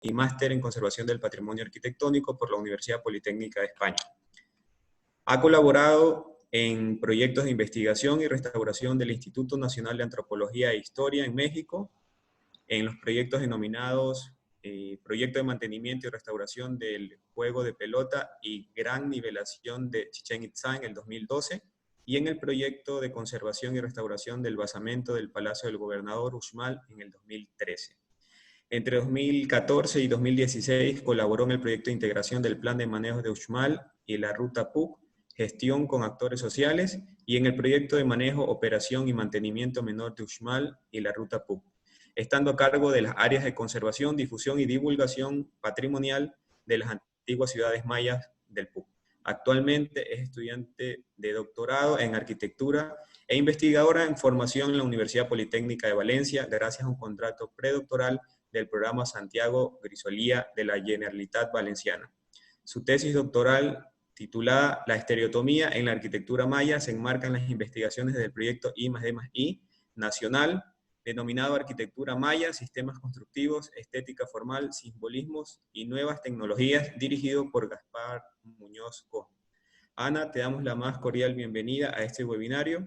y máster en Conservación del Patrimonio Arquitectónico por la Universidad Politécnica de España. Ha colaborado en proyectos de investigación y restauración del Instituto Nacional de Antropología e Historia en México, en los proyectos denominados Proyecto de Mantenimiento y Restauración del Juego de Pelota y Gran Nivelación de Chichén Itzá en el 2012, y en el Proyecto de Conservación y Restauración del Basamento del Palacio del Gobernador Uxmal en el 2013. Entre 2014 y 2016 colaboró en el proyecto de integración del Plan de Manejo de Uxmal y la Ruta PUC, gestión con actores sociales, y en el proyecto de manejo, operación y mantenimiento menor de Uxmal y la Ruta PUC, estando a cargo de las áreas de conservación, difusión y divulgación patrimonial de las antiguas ciudades mayas del PUC. Actualmente es estudiante de doctorado en arquitectura e investigadora en formación en la Universidad Politécnica de Valencia, gracias a un contrato predoctoral del programa Santiago Grisolía de la Generalitat Valenciana. Su tesis doctoral, titulada La estereotomía en la arquitectura maya, se enmarca en las investigaciones del proyecto I+D+I nacional, denominado Arquitectura Maya, Sistemas Constructivos, Estética Formal, Simbolismos y Nuevas Tecnologías, dirigido por Gaspar Muñoz Cosme. Ana, te damos la más cordial bienvenida a este webinario.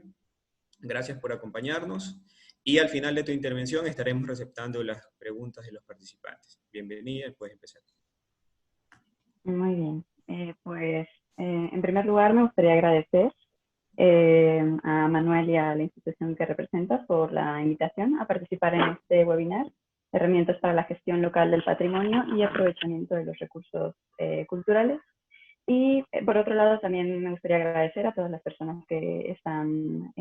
Gracias por acompañarnos. Y al final de tu intervención estaremos receptando las preguntas de los participantes. Bienvenida y puedes empezar. Muy bien. En primer lugar me gustaría agradecer a Manuel y a la institución que representas por la invitación a participar en este webinar, Herramientas para la Gestión Local del Patrimonio y Aprovechamiento de los Recursos Culturales. Y por otro lado también me gustaría agradecer a todas las personas que están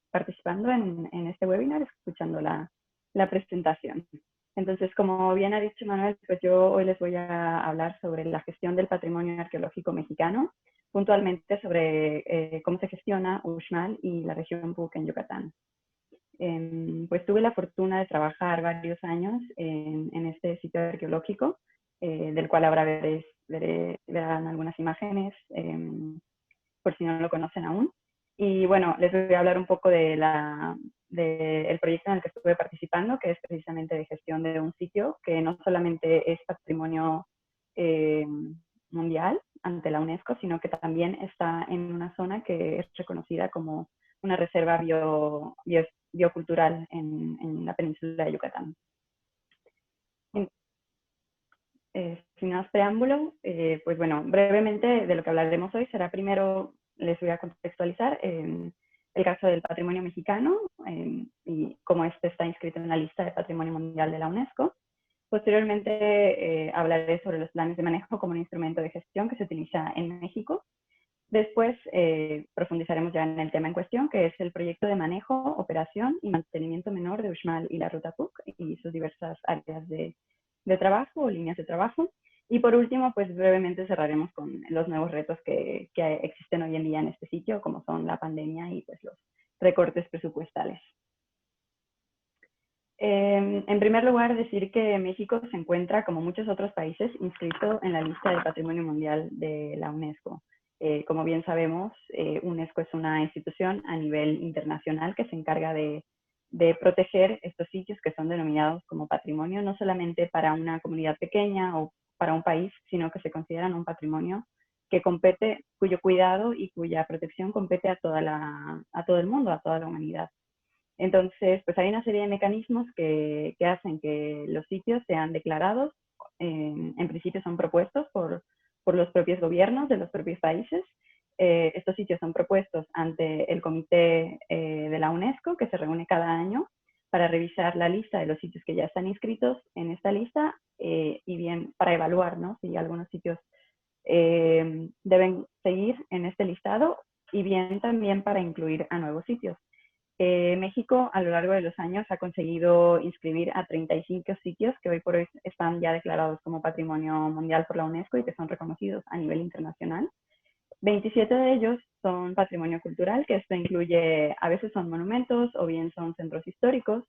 participando en este webinar, escuchando la presentación. Entonces, como bien ha dicho Manuel, pues yo hoy les voy a hablar sobre la gestión del patrimonio arqueológico mexicano, puntualmente sobre cómo se gestiona Uxmal y la región PUC en Yucatán. Pues tuve la fortuna de trabajar varios años en este sitio arqueológico, del cual ahora verán algunas imágenes, por si no lo conocen aún. Y bueno, les voy a hablar un poco del proyecto en el que estuve participando, que es precisamente de gestión de un sitio que no solamente es patrimonio mundial ante la UNESCO, sino que también está en una zona que es reconocida como una reserva biocultural en la península de Yucatán. Sin más preámbulo, pues bueno, brevemente de lo que hablaremos hoy será primero, les voy a contextualizar el caso del patrimonio mexicano y cómo este está inscrito en la lista de Patrimonio Mundial de la UNESCO. Posteriormente hablaré sobre los planes de manejo como un instrumento de gestión que se utiliza en México. Después profundizaremos ya en el tema en cuestión, que es el proyecto de manejo, operación y mantenimiento menor de Uxmal y la Ruta PUC y sus diversas áreas de trabajo o líneas de trabajo. Y por último, pues brevemente cerraremos con los nuevos retos que existen hoy en día en este sitio, como son la pandemia y pues los recortes presupuestales. En primer lugar, decir que México se encuentra, como muchos otros países, inscrito en la lista del Patrimonio Mundial de la UNESCO. Como bien sabemos, UNESCO es una institución a nivel internacional que se encarga de proteger estos sitios que son denominados como patrimonio, no solamente para una comunidad pequeña o para un país, sino que se consideran un patrimonio que compete, cuyo cuidado y cuya protección compete a todo el mundo, a toda la humanidad. Entonces, pues hay una serie de mecanismos que hacen que los sitios sean declarados, en principio son propuestos por los propios gobiernos de los propios países. Estos sitios son propuestos ante el comité de la UNESCO, que se reúne cada año para revisar la lista de los sitios que ya están inscritos en esta lista y bien para evaluar, ¿no?, si algunos sitios deben seguir en este listado y bien también para incluir a nuevos sitios. México a lo largo de los años ha conseguido inscribir a 35 sitios que hoy por hoy están ya declarados como Patrimonio Mundial por la UNESCO y que son reconocidos a nivel internacional. 27 de ellos son patrimonio cultural, que esto incluye, a veces son monumentos, o bien son centros históricos,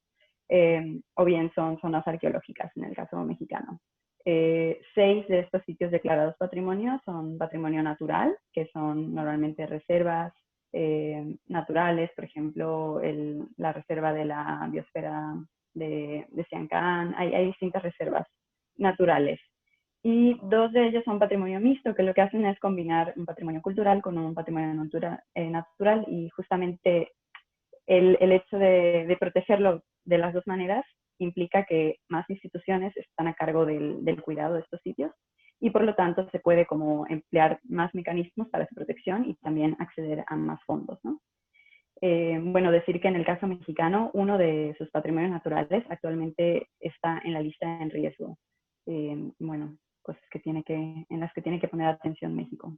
o bien son zonas arqueológicas, en el caso mexicano. 6 de estos sitios declarados patrimonio son patrimonio natural, que son normalmente reservas naturales, por ejemplo, la reserva de la biosfera de Siancán. Hay distintas reservas naturales. Y dos de ellos son patrimonio mixto, que lo que hacen es combinar un patrimonio cultural con un patrimonio natural, y justamente el hecho de protegerlo de las dos maneras implica que más instituciones están a cargo del cuidado de estos sitios, y por lo tanto se puede como emplear más mecanismos para su protección y también acceder a más fondos, ¿no? Bueno, decir que en el caso mexicano, uno de sus patrimonios naturales actualmente está en la lista en riesgo. Bueno, cosas en las que tiene que poner atención México.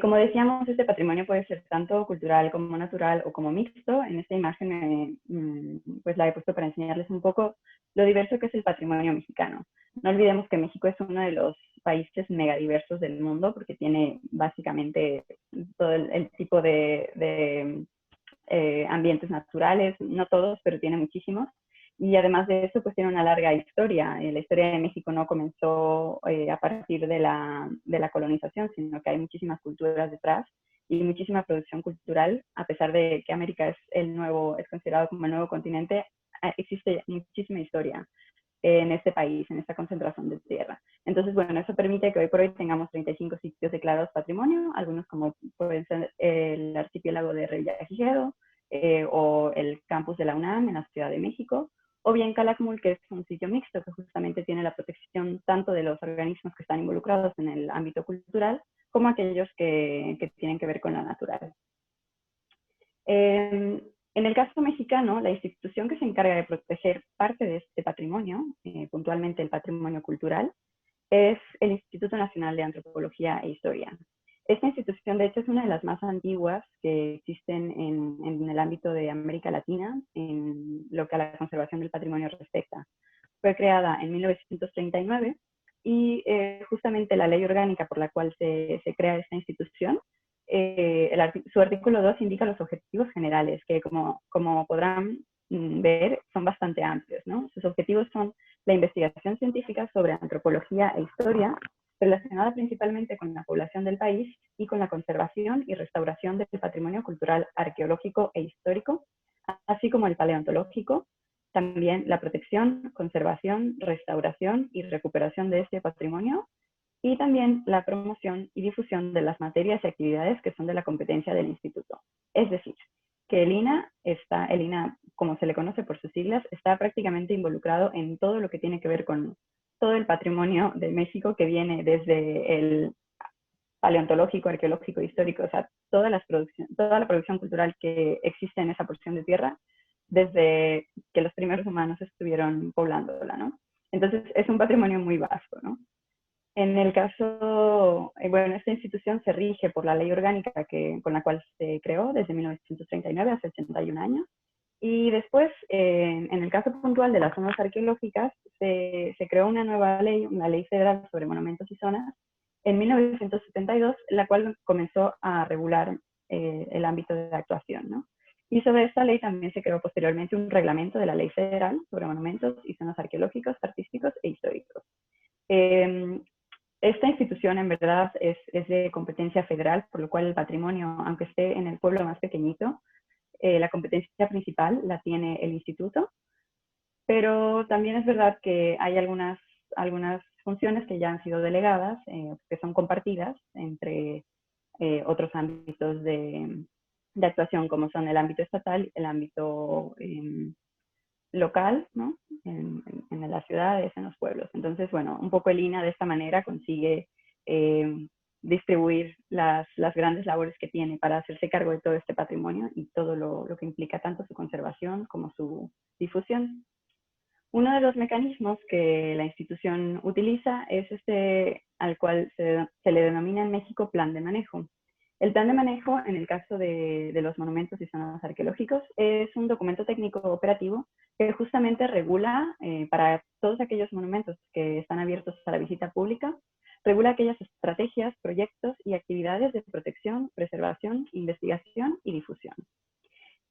Como decíamos, este patrimonio puede ser tanto cultural como natural o como mixto. En esta imagen pues la he puesto para enseñarles un poco lo diverso que es el patrimonio mexicano. No olvidemos que México es uno de los países megadiversos del mundo, porque tiene básicamente todo el tipo de ambientes naturales, no todos, pero tiene muchísimos. Y además de eso, pues tiene una larga historia. La historia de México no comenzó a partir de la colonización, sino que hay muchísimas culturas detrás y muchísima producción cultural. A pesar de que América es considerado como el nuevo continente, existe muchísima historia en este país, en esta concentración de tierra. Entonces, bueno, eso permite que hoy por hoy tengamos 35 sitios declarados patrimonio, algunos como pueden ser el archipiélago de Revillagigedo, o el campus de la UNAM en la Ciudad de México, o bien Calakmul, que es un sitio mixto que justamente tiene la protección tanto de los organismos que están involucrados en el ámbito cultural, como aquellos que tienen que ver con la natural. En el caso mexicano, la institución que se encarga de proteger parte de este patrimonio, puntualmente el patrimonio cultural, es el Instituto Nacional de Antropología e Historia. Esta institución, de hecho, es una de las más antiguas que existen en el ámbito de América Latina, en lo que a la conservación del patrimonio respecta. Fue creada en 1939 y justamente la ley orgánica por la cual se crea esta institución, su artículo 2 indica los objetivos generales, que como podrán ver, son bastante amplios, ¿no? Sus objetivos son la investigación científica sobre antropología e historia, relacionada principalmente con la población del país y con la conservación y restauración del patrimonio cultural, arqueológico e histórico, así como el paleontológico, también la protección, conservación, restauración y recuperación de este patrimonio, y también la promoción y difusión de las materias y actividades que son de la competencia del instituto. Es decir, que el INAH, como se le conoce por sus siglas, está prácticamente involucrado en todo lo que tiene que ver con todo el patrimonio de México, que viene desde el paleontológico, arqueológico, histórico, o sea, toda la producción cultural que existe en esa porción de tierra, desde que los primeros humanos estuvieron poblándola, ¿no? Entonces, es un patrimonio muy vasto, ¿no? En el caso, bueno, esta institución se rige por la ley orgánica con la cual se creó desde 1939, hace 81 años. Y después, en el caso puntual de las zonas arqueológicas, se creó una nueva ley, una ley federal sobre monumentos y zonas, en 1972, la cual comenzó a regular el ámbito de actuación, ¿no? Y sobre esta ley también se creó posteriormente un reglamento de la ley federal sobre monumentos y zonas arqueológicos, artísticos e históricos. Esta institución en verdad es de competencia federal, por lo cual el patrimonio, aunque esté en el pueblo más pequeñito, la competencia principal la tiene el instituto, pero también es verdad que hay algunas funciones que ya han sido delegadas, que son compartidas entre otros ámbitos de actuación, como son el ámbito estatal, el ámbito local, ¿no? En las ciudades, en los pueblos. Entonces, bueno, un poco el INAH de esta manera consigue distribuir las grandes labores que tiene para hacerse cargo de todo este patrimonio y todo lo que implica tanto su conservación como su difusión. Uno de los mecanismos que la institución utiliza es al cual se le denomina en México plan de manejo. El plan de manejo, en el caso de los monumentos y zonas arqueológicos, es un documento técnico operativo que justamente regula para todos aquellos monumentos que están abiertos a la visita pública, regula aquellas estrategias, proyectos y actividades de protección, preservación, investigación y difusión.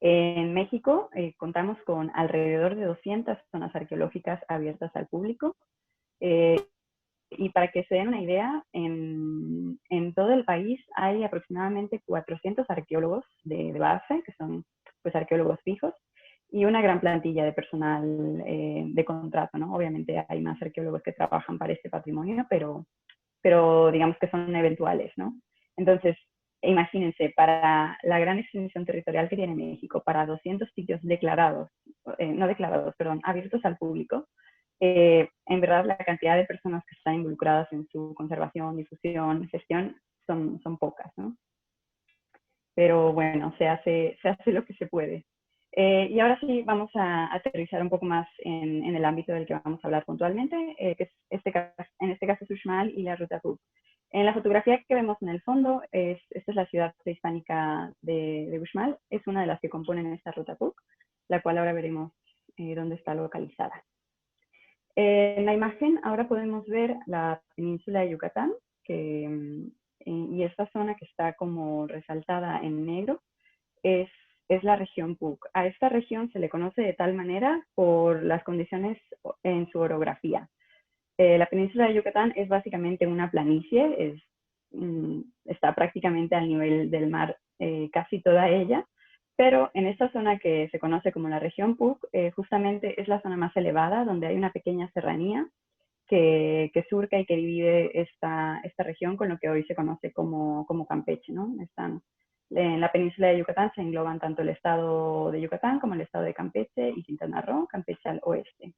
En México contamos con alrededor de 200 zonas arqueológicas abiertas al público. Y para que se den una idea, en todo el país hay aproximadamente 400 arqueólogos de base, que son pues arqueólogos fijos, y una gran plantilla de personal de contrato, ¿no? Obviamente hay más arqueólogos que trabajan para este patrimonio, pero digamos que son eventuales, ¿no? Entonces, imagínense, para la gran extensión territorial que tiene México, para 200 sitios declarados, no declarados, perdón, abiertos al público, en verdad la cantidad de personas que están involucradas en su conservación, difusión, gestión, son pocas, ¿no? Pero bueno, se hace lo que se puede. Y ahora sí vamos a aterrizar un poco más en el ámbito del que vamos a hablar puntualmente, que es en este caso Uxmal y la Ruta Cook. En la fotografía que vemos en el fondo, esta es la ciudad prehispánica de Uxmal, es una de las que componen esta Ruta Cook, la cual ahora veremos dónde está localizada. En la imagen ahora podemos ver la península de Yucatán, y esta zona que está como resaltada en negro es la región PUC. A esta región se le conoce de tal manera por las condiciones en su orografía. La península de Yucatán es básicamente una planicie, está prácticamente al nivel del mar casi toda ella, pero en esta zona que se conoce como la región PUC, justamente es la zona más elevada, donde hay una pequeña serranía que surca y que divide esta región con lo que hoy se conoce como Campeche, ¿no? En la península de Yucatán se engloban tanto el estado de Yucatán como el estado de Campeche y Quintana Roo, Campeche al oeste.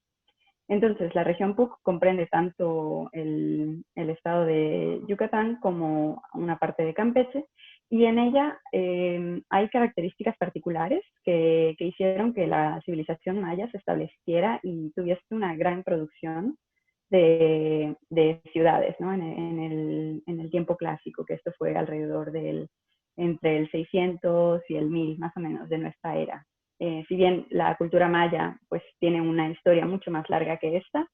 Entonces, la región PUC comprende tanto el estado de Yucatán como una parte de Campeche, y en ella hay características particulares que hicieron que la civilización maya se estableciera y tuviese una gran producción de ciudades, ¿no? En el tiempo clásico, que esto fue alrededor entre el 600 y el 1000, más o menos, de nuestra era. Si bien la cultura maya pues tiene una historia mucho más larga que esta,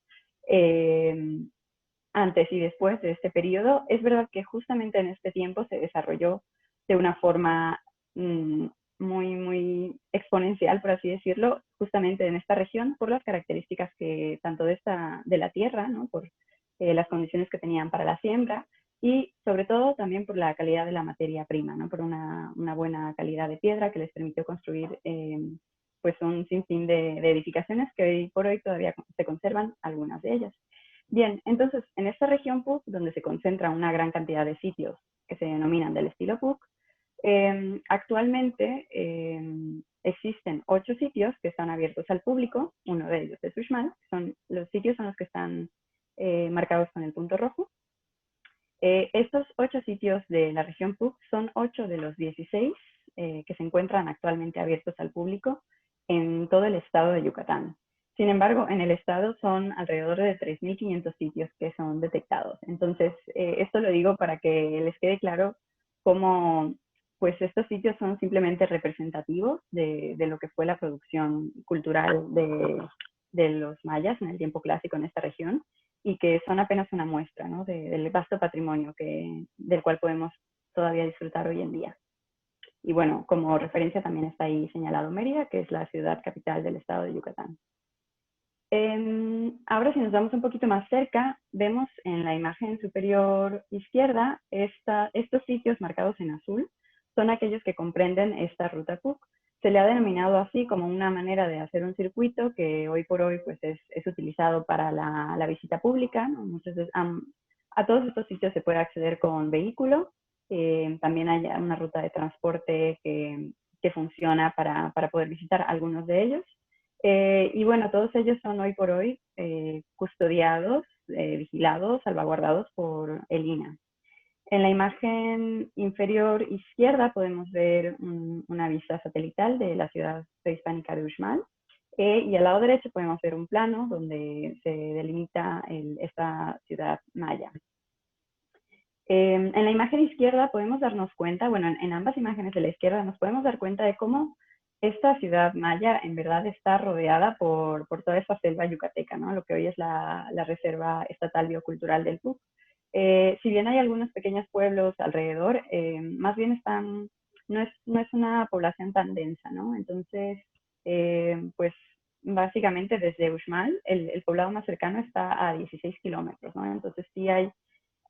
antes y después de este periodo, es verdad que justamente en este tiempo se desarrolló de una forma muy exponencial, por así decirlo, justamente en esta región, por las características que tanto de la tierra, ¿no? Por las condiciones que tenían para la siembra, y sobre todo también por la calidad de la materia prima, ¿no? Por una buena calidad de piedra que les permitió construir pues un sinfín de edificaciones que hoy por hoy todavía se conservan, algunas de ellas. Bien, entonces en esta región PUC, donde se concentra una gran cantidad de sitios que se denominan del estilo PUC, actualmente existen 8 sitios que están abiertos al público, uno de ellos es Uxmal, los sitios son los que están marcados con el punto rojo. Estos 8 sitios de la región PUC son 8 de los 16 que se encuentran actualmente abiertos al público en todo el estado de Yucatán. Sin embargo, en el estado son alrededor de 3.500 sitios que son detectados. Entonces, esto lo digo para que les quede claro cómo pues estos sitios son simplemente representativos de lo que fue la producción cultural de los mayas en el tiempo clásico en esta región, y que son apenas una muestra, ¿no? del vasto patrimonio del cual podemos todavía disfrutar hoy en día. Y bueno, como referencia también está ahí señalado Mérida, que es la ciudad capital del estado de Yucatán. Ahora, si nos vamos un poquito más cerca, vemos en la imagen superior izquierda estos sitios marcados en azul, son aquellos que comprenden esta ruta Cook. Se le ha denominado así como una manera de hacer un circuito que hoy por hoy pues, es utilizado para la visita pública, ¿no? Muchas veces, a todos estos sitios se puede acceder con vehículo. También hay una ruta de transporte que funciona para poder visitar algunos de ellos. Y bueno, todos ellos son hoy por hoy custodiados, vigilados, salvaguardados por el INAH. En la imagen inferior izquierda podemos ver una vista satelital de la ciudad prehispánica de Uxmal, y al lado derecho podemos ver un plano donde se delimita esta ciudad maya. En la imagen izquierda podemos darnos cuenta, bueno, en ambas imágenes de la izquierda nos podemos dar cuenta de cómo esta ciudad maya en verdad está rodeada por toda esta selva yucateca, ¿no? Lo que hoy es la Reserva Estatal Biocultural del PUC. Si bien hay algunos pequeños pueblos alrededor, más bien no es una población tan densa, ¿no? Entonces, pues básicamente desde Uxmal, el poblado más cercano está a 16 kilómetros, ¿no? Entonces sí hay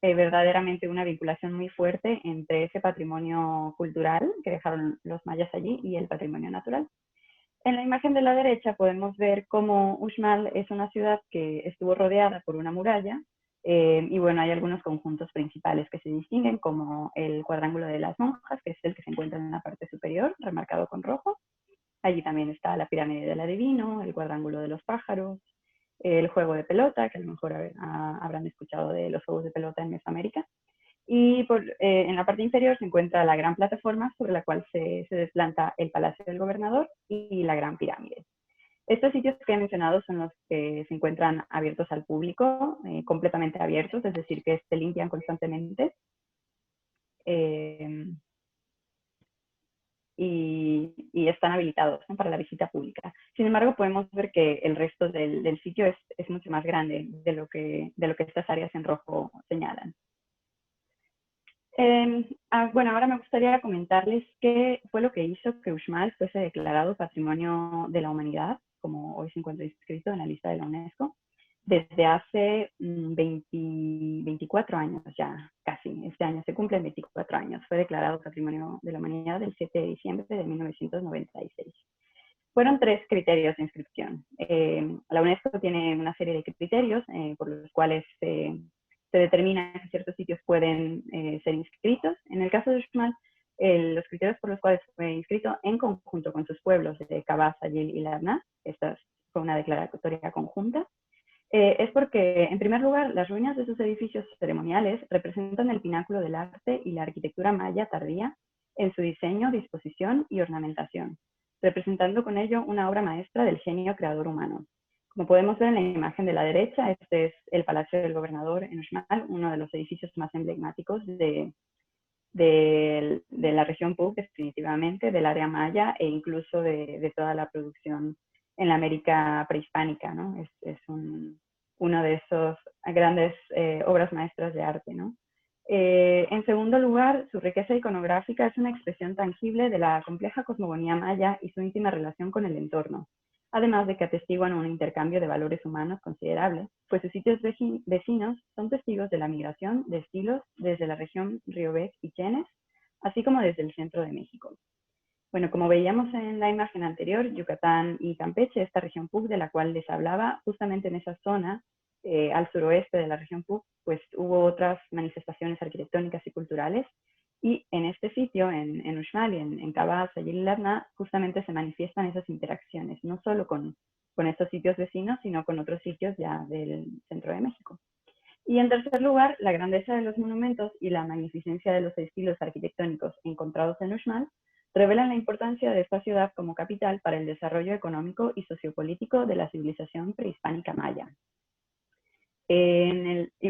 verdaderamente una vinculación muy fuerte entre ese patrimonio cultural que dejaron los mayas allí y el patrimonio natural. En la imagen de la derecha podemos ver cómo Uxmal es una ciudad que estuvo rodeada por una muralla, y bueno, hay algunos conjuntos principales que se distinguen, como el cuadrángulo de las monjas, que es el que se encuentra en la parte superior, remarcado con rojo. Allí también está la pirámide del adivino, el cuadrángulo de los pájaros, el juego de pelota, que a lo mejor habrán escuchado de los juegos de pelota en Mesoamérica. Y en la parte inferior se encuentra la gran plataforma sobre la cual se desplanta el Palacio del Gobernador y la Gran Pirámide. Estos sitios que he mencionado son los que se encuentran abiertos al público, completamente abiertos, es decir, que se limpian constantemente. Eh, y están habilitados, ¿no?, para la visita pública. Sin embargo, podemos ver que el resto del sitio es mucho más grande de lo que estas áreas en rojo señalan. Bueno, ahora me gustaría comentarles qué fue lo que hizo que Uxmal fuese declarado Patrimonio de la Humanidad, como hoy se encuentra inscrito en la lista de la UNESCO, desde hace 24 años ya, casi. Este año se cumplen 24 años. Fue declarado Patrimonio de la Humanidad el 7 de diciembre de 1996. Fueron 3 criterios de inscripción. La UNESCO tiene una serie de criterios por los cuales se determina que ciertos sitios pueden ser inscritos. En el caso de Uxmal, los criterios por los cuales fue inscrito en conjunto con sus pueblos de Kabah, Sayil y Labna, esta fue una declaratoria conjunta, es porque, en primer lugar, las ruinas de sus edificios ceremoniales representan el pináculo del arte y la arquitectura maya tardía en su diseño, disposición y ornamentación, representando con ello una obra maestra del genio creador humano. Como podemos ver en la imagen de la derecha, este es el Palacio del Gobernador en Uxmal, uno de los edificios más emblemáticos de la región Puc, definitivamente, del área maya e incluso de toda la producción en la América prehispánica, ¿no? Es uno de esos grandes obras maestras de arte, ¿no? En segundo lugar, su riqueza iconográfica es una expresión tangible de la compleja cosmogonía maya y su íntima relación con el entorno, además de que atestiguan un intercambio de valores humanos considerable, pues sus sitios vecinos son testigos de la migración de estilos desde la región Riobec y Chenes, así como desde el centro de México. Bueno, como veíamos en la imagen anterior, Yucatán y Campeche, esta región Puc de la cual les hablaba, justamente en esa zona, al suroeste de la región Puc, pues hubo otras manifestaciones arquitectónicas y culturales, y en este sitio, en Uxmal y en Kabah, Sayil y Labna, justamente se manifiestan esas interacciones, no solo con estos sitios vecinos, sino con otros sitios ya del centro de México. Y en tercer lugar, la grandeza de los monumentos y la magnificencia de los estilos arquitectónicos encontrados en Uxmal revelan la importancia de esta ciudad como capital para el desarrollo económico y sociopolítico de la civilización prehispánica maya.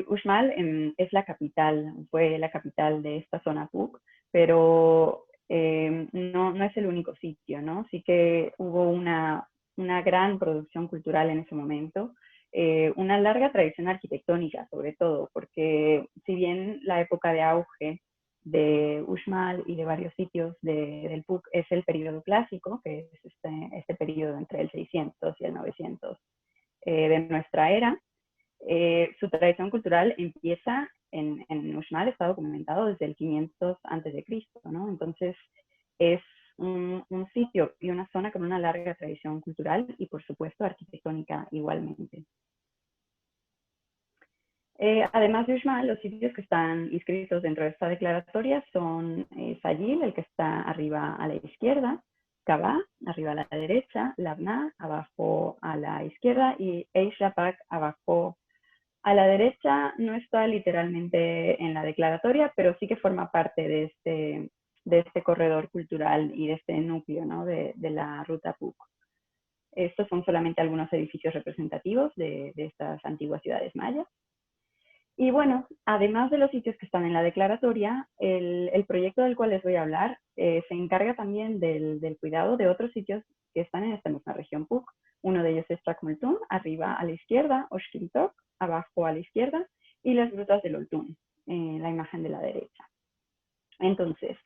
Uxmal es la capital, fue la capital de esta zona Puc, pero no es el único sitio, ¿no? Sí que hubo una gran producción cultural en ese momento, una larga tradición arquitectónica, sobre todo, porque si bien la época de auge de Uxmal y de varios sitios del Puc es el periodo clásico, que es este periodo entre el 600 y el 900 de nuestra era, su tradición cultural empieza en Uxmal, está documentado desde el 500 a.C., ¿no? Entonces, es un sitio y una zona con una larga tradición cultural y, por supuesto, arquitectónica igualmente. Además de Uxmal, los sitios que están inscritos dentro de esta declaratoria son Sayil, el que está arriba a la izquierda, Kabah, arriba a la derecha, Labna, abajo a la izquierda, y Aishapaq, abajo a la derecha. No está literalmente en la declaratoria, pero sí que forma parte de este corredor cultural y de este núcleo, ¿no?, de la ruta Puc. Estos son solamente algunos edificios representativos de estas antiguas ciudades mayas. Y bueno, además de los sitios que están en la declaratoria, el proyecto del cual les voy a hablar se encarga también del cuidado de otros sitios que están en esta misma región Puc. Uno de ellos es Tracmultún, arriba a la izquierda, Oxquiltoc, abajo a la izquierda, y las grutas del Oltún, la imagen de la derecha. Entonces,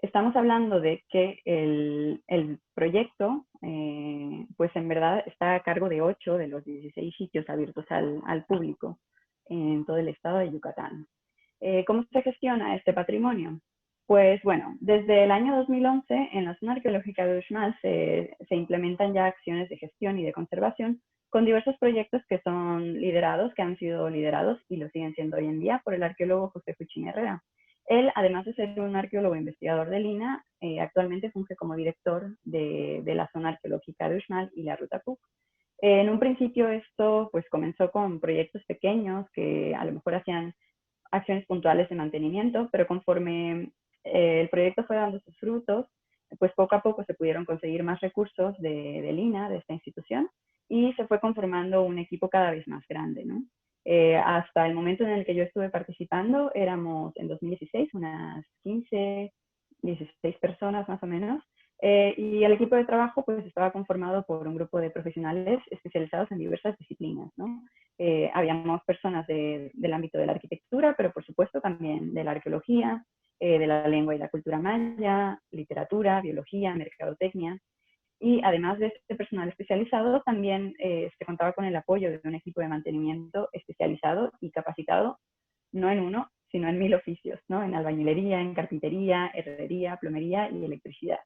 estamos hablando de que el proyecto, pues en verdad está a cargo de 8 de los 16 sitios abiertos al público en todo el estado de Yucatán. ¿Cómo se gestiona este patrimonio? Pues bueno, desde el año 2011 en la zona arqueológica de Uxmal se implementan ya acciones de gestión y de conservación con diversos proyectos que han sido liderados y lo siguen siendo hoy en día por el arqueólogo José Fuchín Herrera. Él, además de ser un arqueólogo investigador del INAH, actualmente funge como director de la zona arqueológica de Uxmal y la Ruta Cook. En un principio esto pues comenzó con proyectos pequeños que a lo mejor hacían acciones puntuales de mantenimiento, pero conforme el proyecto fue dando sus frutos, pues poco a poco se pudieron conseguir más recursos del INAH, de esta institución, y se fue conformando un equipo cada vez más grande, ¿no? Hasta el momento en el que yo estuve participando, éramos en 2016 unas 15, 16 personas más o menos, y el equipo de trabajo pues estaba conformado por un grupo de profesionales especializados en diversas disciplinas, ¿no? Habíamos personas del ámbito de la arquitectura, pero por supuesto también de la arqueología, de la lengua y la cultura maya, literatura, biología, mercadotecnia. Y además de este personal especializado, también se contaba con el apoyo de un equipo de mantenimiento especializado y capacitado, no en uno, sino en 1000 oficios, ¿no? En albañilería, en carpintería, herrería, plomería y electricidad.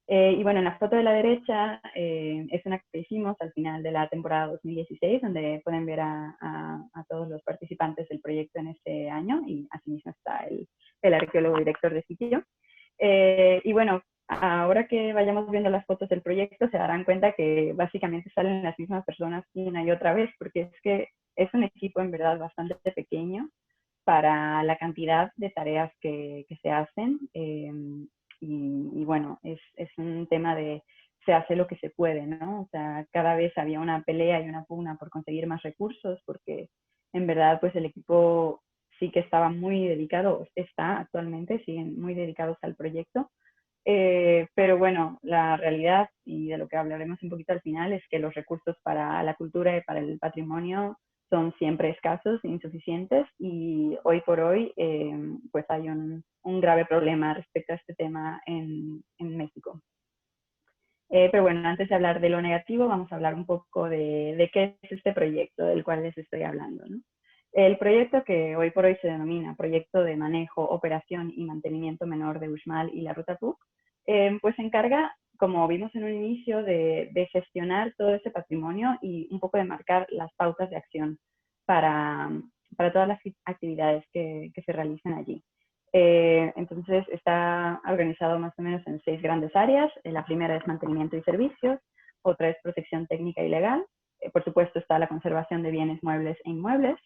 Y bueno, en la foto de la derecha es una que hicimos al final de la temporada 2016, donde pueden ver a todos los participantes del proyecto en este año, y asimismo está el arqueólogo director de sitio. Y bueno, ahora que vayamos viendo las fotos del proyecto, se darán cuenta que básicamente salen las mismas personas una y otra vez, porque es que es un equipo en verdad bastante pequeño para la cantidad de tareas que se hacen. Y bueno, es un tema de se hace lo que se puede, ¿no? O sea, cada vez había una pelea y una pugna por conseguir más recursos, porque en verdad pues el equipo sí que estaba muy dedicado, está actualmente, siguen muy dedicados al proyecto. Pero bueno, la realidad, y de lo que hablaremos un poquito al final, es que los recursos para la cultura y para el patrimonio son siempre escasos e insuficientes, y hoy por hoy pues hay un grave problema respecto a este tema en México. Pero bueno, antes de hablar de lo negativo, vamos a hablar un poco de qué es este proyecto del cual les estoy hablando, ¿no? El proyecto, que hoy por hoy se denomina Proyecto de Manejo, Operación y Mantenimiento Menor de Uxmal y la Ruta PUC, pues se encarga, como vimos en un inicio, de gestionar todo ese patrimonio y un poco de marcar las pautas de acción para, para todas las actividades que se realizan allí. Entonces está organizado más o menos en 6 grandes áreas. La primera es mantenimiento y servicios, otra es protección técnica y legal, por supuesto está la conservación de bienes muebles e inmuebles,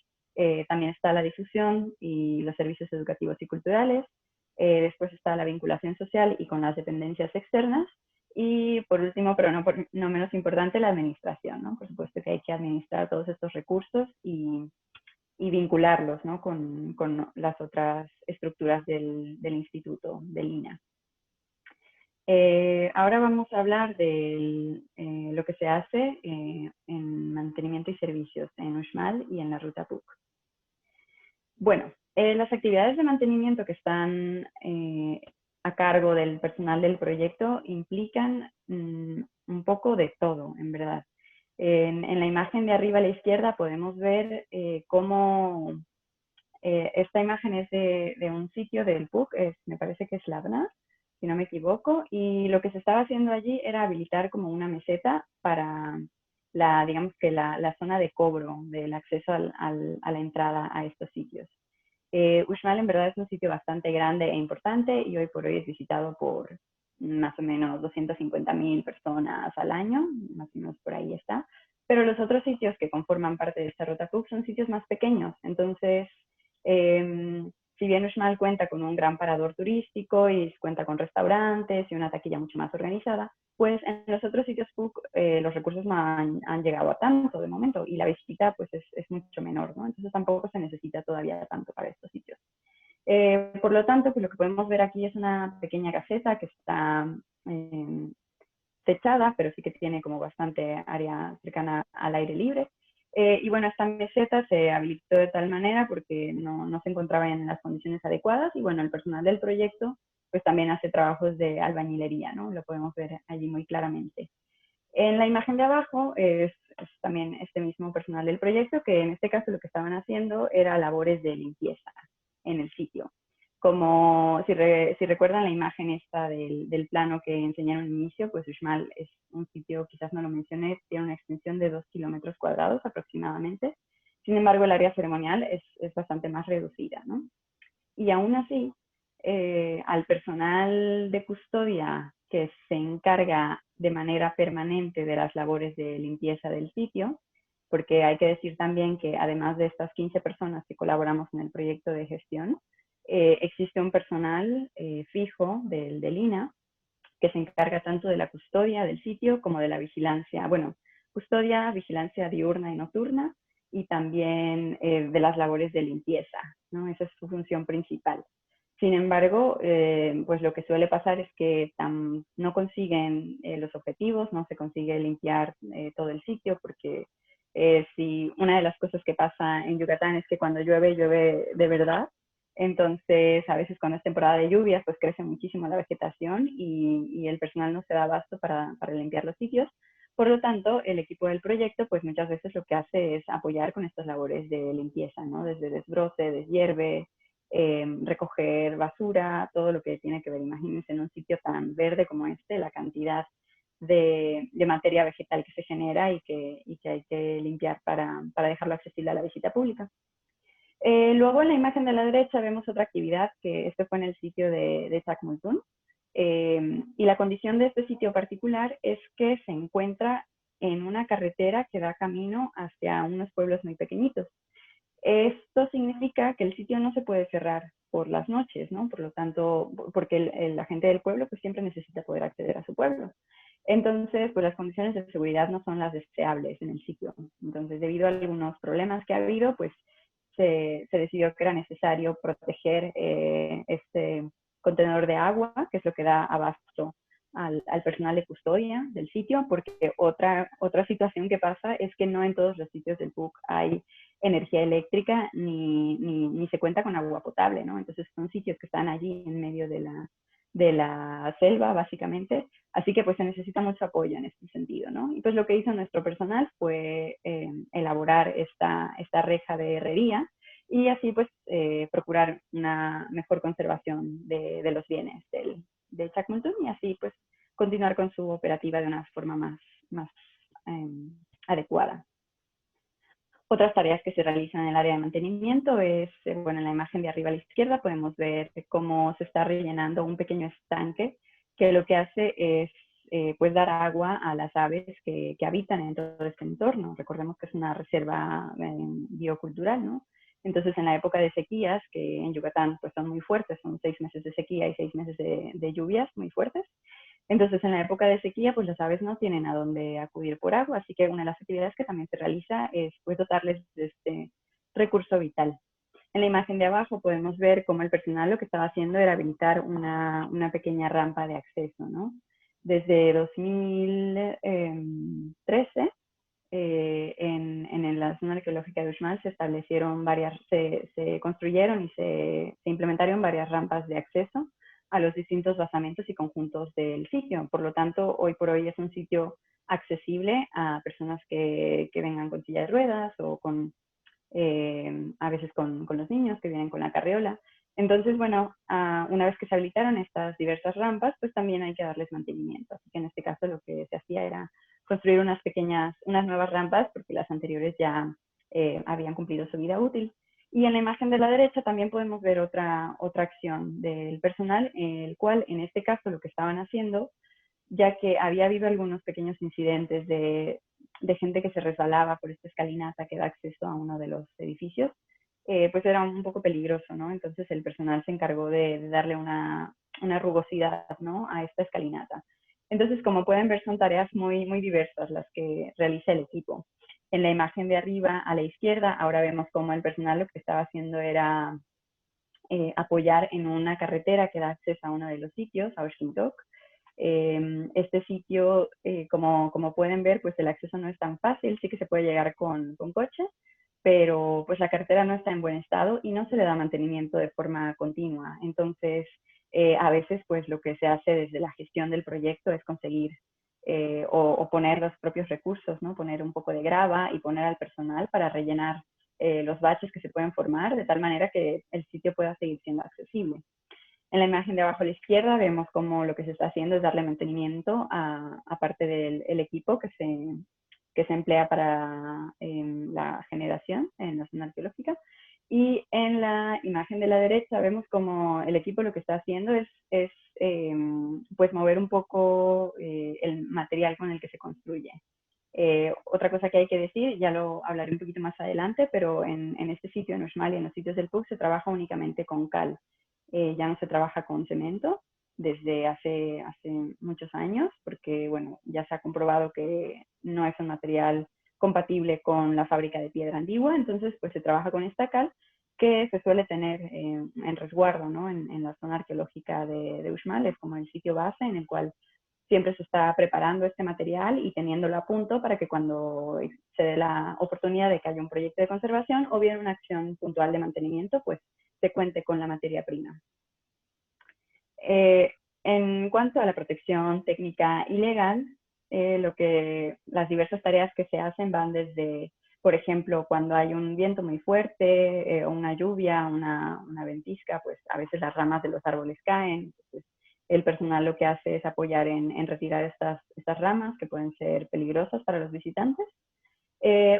también está la difusión y los servicios educativos y culturales, después está la vinculación social y con las dependencias externas, y por último, pero no menos importante, la administración, ¿no? Por supuesto que hay que administrar todos estos recursos y vincularlos, ¿no? con las otras estructuras del instituto, del INAH. Ahora vamos a hablar de lo que se hace en mantenimiento y servicios en Uxmal y en la Ruta PUC. Bueno, las actividades de mantenimiento que están a cargo del personal del proyecto implican un poco de todo, en verdad. En la imagen de arriba a la izquierda podemos ver cómo esta imagen es de un sitio del PUC, me parece que es Labna, si no me equivoco, y lo que se estaba haciendo allí era habilitar como una meseta para digamos que la zona de cobro del acceso a la entrada a estos sitios. Uxmal en verdad es un sitio bastante grande e importante, y hoy por hoy es visitado por más o menos 250.000 personas al año, más o menos por ahí está. Pero los otros sitios que conforman parte de esta Ruta PUC son sitios más pequeños. Entonces, si bien Uxmal cuenta con un gran parador turístico y cuenta con restaurantes y una taquilla mucho más organizada, pues en los otros sitios PUC los recursos no han llegado a tanto de momento, y la visita pues es mucho menor, ¿no? Entonces tampoco se necesita todavía tanto para estos sitios. Por lo tanto, pues lo que podemos ver aquí es una pequeña caseta que está techada, pero sí que tiene como bastante área cercana al aire libre. Y bueno, esta meseta se habilitó de tal manera porque no se encontraba en las condiciones adecuadas, y bueno, el personal del proyecto pues también hace trabajos de albañilería, ¿no? Lo podemos ver allí muy claramente. En la imagen de abajo es también este mismo personal del proyecto, que en este caso lo que estaban haciendo era labores de limpieza en el sitio. Como si recuerdan la imagen esta del plano que enseñé al inicio, pues Uxmal es un sitio, quizás no lo mencioné, tiene una extensión de 2 kilómetros cuadrados aproximadamente. Sin embargo, el área ceremonial es bastante más reducida, ¿no? Y aún así, al personal de custodia que se encarga de manera permanente de las labores de limpieza del sitio, porque hay que decir también que además de estas 15 personas que colaboramos en el proyecto de gestión, existe un personal fijo del INA que se encarga tanto de la custodia del sitio como de la vigilancia, bueno, custodia, vigilancia diurna y nocturna, y también de las labores de limpieza, ¿no? Esa es su función principal. Sin embargo, pues lo que suele pasar es que no consiguen los objetivos, no se consigue limpiar todo el sitio, porque si una de las cosas que pasa en Yucatán es que cuando llueve, llueve de verdad. Entonces, a veces cuando es temporada de lluvias, pues crece muchísimo la vegetación y el personal no se da abasto para limpiar los sitios. Por lo tanto, el equipo del proyecto, pues muchas veces lo que hace es apoyar con estas labores de limpieza, ¿no? Desde desbroce, deshierve, recoger basura, todo lo que tiene que ver, imagínense, en un sitio tan verde como este, la cantidad de materia vegetal que se genera y que hay que limpiar para dejarlo accesible a la visita pública. Luego en la imagen de la derecha vemos otra actividad que este fue en el sitio de Chacmultún. Y la condición de este sitio particular es que se encuentra en una carretera que da camino hacia unos pueblos muy pequeñitos. Esto significa que el sitio no se puede cerrar por las noches, ¿no? Por lo tanto, porque la gente del pueblo pues siempre necesita poder acceder a su pueblo. Entonces, pues las condiciones de seguridad no son las deseables en el sitio. Entonces, debido a algunos problemas que ha habido, pues se decidió que era necesario proteger este contenedor de agua, que es lo que da abasto al personal de custodia del sitio, porque otra situación que pasa es que no en todos los sitios del PUC hay energía eléctrica ni se cuenta con agua potable, ¿no? Entonces son sitios que están allí en medio de la selva, básicamente, así que pues se necesita mucho apoyo en este sentido, ¿no? Y pues lo que hizo nuestro personal fue elaborar esta reja de herrería y así pues procurar una mejor conservación de los bienes del Chacmultún y así pues continuar con su operativa de una forma más adecuada. Otras tareas que se realizan en el área de mantenimiento es, bueno, en la imagen de arriba a la izquierda podemos ver cómo se está rellenando un pequeño estanque que lo que hace es pues dar agua a las aves que habitan en todo este entorno. Recordemos que es una reserva biocultural, ¿no? Entonces, en la época de sequías, que en Yucatán pues son muy fuertes, son 6 meses de sequía y 6 meses de lluvias muy fuertes, entonces, en la época de sequía, pues las aves no tienen a dónde acudir por agua, así que una de las actividades que también se realiza es pues, dotarles de este recurso vital. En la imagen de abajo podemos ver cómo el personal lo que estaba haciendo era habilitar una pequeña rampa de acceso, ¿no? Desde 2013, en la zona arqueológica de Uxmal se establecieron se construyeron y se implementaron varias rampas de acceso a los distintos basamentos y conjuntos del sitio. Por lo tanto, hoy por hoy es un sitio accesible a personas que vengan con silla de ruedas o a veces con los niños que vienen con la carriola. Entonces, bueno, una vez que se habilitaron estas diversas rampas, pues también hay que darles mantenimiento. Así que en este caso lo que se hacía era construir unas nuevas rampas, porque las anteriores ya habían cumplido su vida útil. Y en la imagen de la derecha también podemos ver otra acción del personal, el cual en este caso lo que estaban haciendo, ya que había habido algunos pequeños incidentes de gente que se resbalaba por esta escalinata que da acceso a uno de los edificios, pues era un poco peligroso, ¿no? Entonces el personal se encargó de darle una rugosidad, ¿no? A esta escalinata. Entonces, como pueden ver, son tareas muy, muy diversas las que realiza el equipo. En la imagen de arriba a la izquierda, ahora vemos cómo el personal lo que estaba haciendo era apoyar en una carretera que da acceso a uno de los sitios, a Oxintoc. Este sitio, como pueden ver, pues el acceso no es tan fácil, sí que se puede llegar con coche, pero pues la carretera no está en buen estado y no se le da mantenimiento de forma continua. Entonces, a veces pues lo que se hace desde la gestión del proyecto es conseguir o poner los propios recursos, ¿no? Poner un poco de grava y poner al personal para rellenar los baches que se pueden formar, de tal manera que el sitio pueda seguir siendo accesible. En la imagen de abajo a la izquierda vemos cómo lo que se está haciendo es darle mantenimiento a parte del equipo que se emplea para la generación en la zona arqueológica. Y en la imagen de la derecha vemos como el equipo lo que está haciendo es pues mover un poco el material con el que se construye. Otra cosa que hay que decir, ya lo hablaré un poquito más adelante, pero en este sitio, en Uxmal y en los sitios del PUC, se trabaja únicamente con cal. Ya no se trabaja con cemento desde hace muchos años, porque bueno, ya se ha comprobado que no es un material compatible con la fábrica de piedra antigua, entonces pues se trabaja con esta cal que se suele tener en resguardo, ¿no? En la zona arqueológica de Uxmal, es como el sitio base en el cual siempre se está preparando este material y teniéndolo a punto para que cuando se dé la oportunidad de que haya un proyecto de conservación o bien una acción puntual de mantenimiento, pues se cuente con la materia prima. En cuanto a la protección técnica y legal, las diversas tareas que se hacen van desde, por ejemplo, cuando hay un viento muy fuerte o una lluvia, una ventisca, pues a veces las ramas de los árboles caen. Entonces, el personal lo que hace es apoyar en retirar estas ramas que pueden ser peligrosas para los visitantes.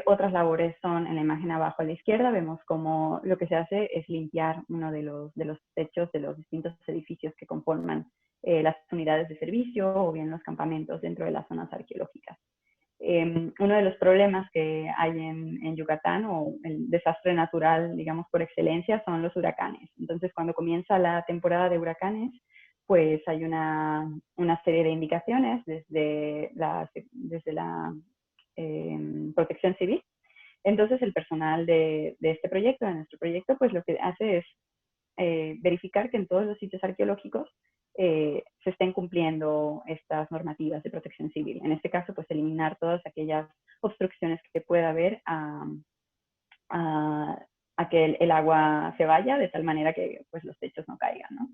Otras labores son, en la imagen abajo a la izquierda, vemos cómo lo que se hace es limpiar uno de los techos de los distintos edificios que conforman las unidades de servicio o bien los campamentos dentro de las zonas arqueológicas. Uno de los problemas que hay en Yucatán, o el desastre natural, digamos, por excelencia, son los huracanes. Entonces, cuando comienza la temporada de huracanes, pues hay una serie de indicaciones desde la protección civil. Entonces, el personal de este proyecto, de nuestro proyecto, pues lo que hace es verificar que en todos los sitios arqueológicos se estén cumpliendo estas normativas de protección civil. En este caso, pues eliminar todas aquellas obstrucciones que pueda haber a que el agua se vaya, de tal manera que pues, los techos no caigan, ¿no?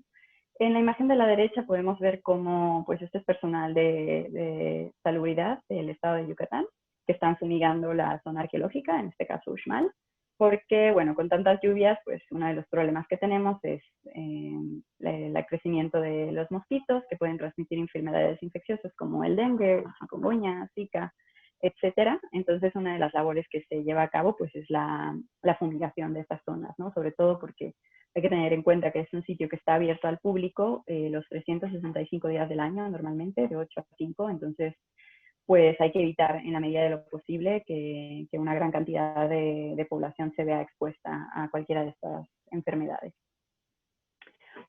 En la imagen de la derecha podemos ver cómo pues, este es personal de salubridad del estado de Yucatán, que están fumigando la zona arqueológica, en este caso Uxmal, porque, bueno, con tantas lluvias, pues uno de los problemas que tenemos es el crecimiento de los mosquitos que pueden transmitir enfermedades infecciosas como el dengue, chikungunya, zika, etcétera. Entonces, una de las labores que se lleva a cabo, pues, es la fumigación de estas zonas, ¿no? Sobre todo porque hay que tener en cuenta que es un sitio que está abierto al público los 365 días del año, normalmente, de 8 a 5, entonces pues hay que evitar en la medida de lo posible que una gran cantidad de población se vea expuesta a cualquiera de estas enfermedades.